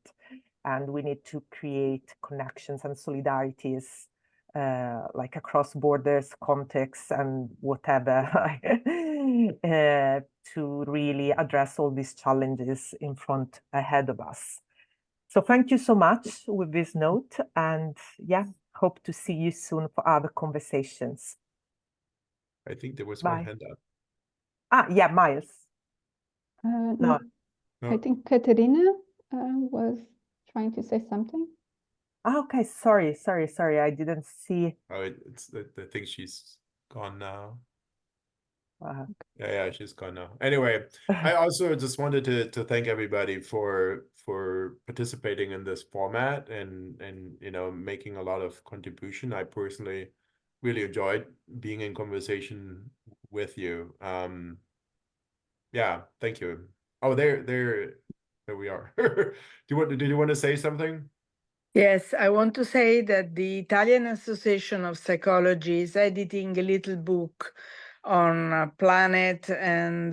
Speaker 1: and we need to create connections and solidarities like across borders, contexts, and whatever, to really address all these challenges in front ahead of us. So thank you so much with this note, and yeah, hope to see you soon for other conversations.
Speaker 3: I think there was
Speaker 1: Bye.
Speaker 3: one hand up.
Speaker 1: Ah, yeah, Miles.
Speaker 2: No, I think Katerina was trying to say something.
Speaker 1: Okay, sorry. I didn't see.
Speaker 3: Oh, I think she's gone now. Yeah, she's gone now. Anyway, I also just wanted to thank everybody for participating in this format and making a lot of contribution. I personally really enjoyed being in conversation with you. Yeah, thank you. Oh, there we are. Did you want to say something?
Speaker 11: Yes, I want to say that the Italian Association of Psychology is editing a little book on planet and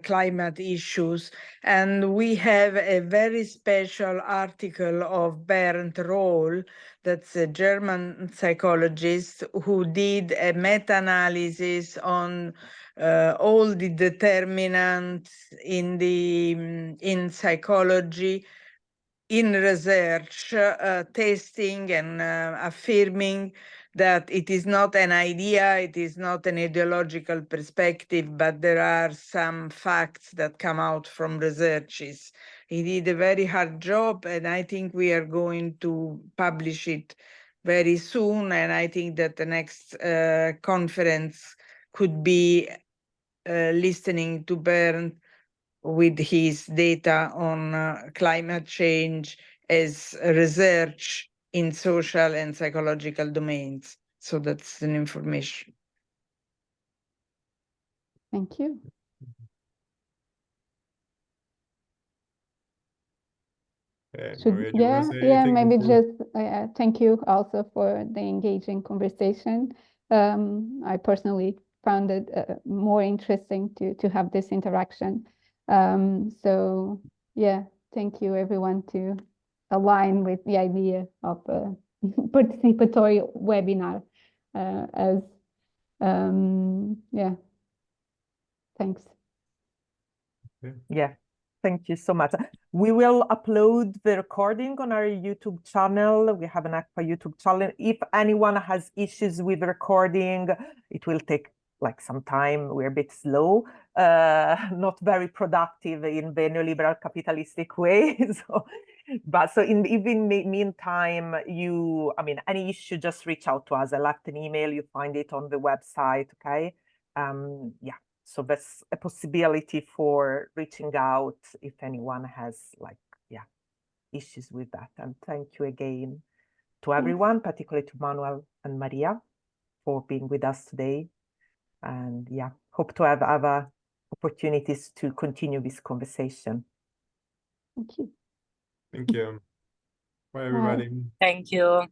Speaker 11: climate issues. And we have a very special article of Bernd Roll, that's a German psychologist, who did a meta-analysis on all the determinants in psychology, in research, testing and affirming that it is not an idea, it is not an ideological perspective, but there are some facts that come out from researches. He did a very hard job, and I think we are going to publish it very soon. And I think that the next conference could be listening to Bernd with his data on climate change as research in social and psychological domains. So that's an information.
Speaker 2: Thank you.
Speaker 3: Maria, do you want to say anything
Speaker 2: maybe
Speaker 3: before?
Speaker 2: just thank you also for the engaging conversation. I personally found it more interesting to have this interaction. So yeah, thank you everyone to align with the idea of a participatory webinar yeah, thanks.
Speaker 1: Yeah, thank you so much. We will upload the recording on our YouTube channel. We have an ECPA YouTube channel. If anyone has issues with recording, it will take like some time. We're a bit slow, not very productive in the neoliberal capitalistic way. So in the meantime, any issue, just reach out to us. I left an email, you find it on the website, okay? Yeah. So that's a possibility for reaching out if anyone has issues with that. And thank you again to everyone, particularly to Manuel and Maria for being with us today. And yeah, hope to have other opportunities to continue this conversation.
Speaker 2: Thank you.
Speaker 3: Thank you. Bye, everybody.
Speaker 12: Thank you.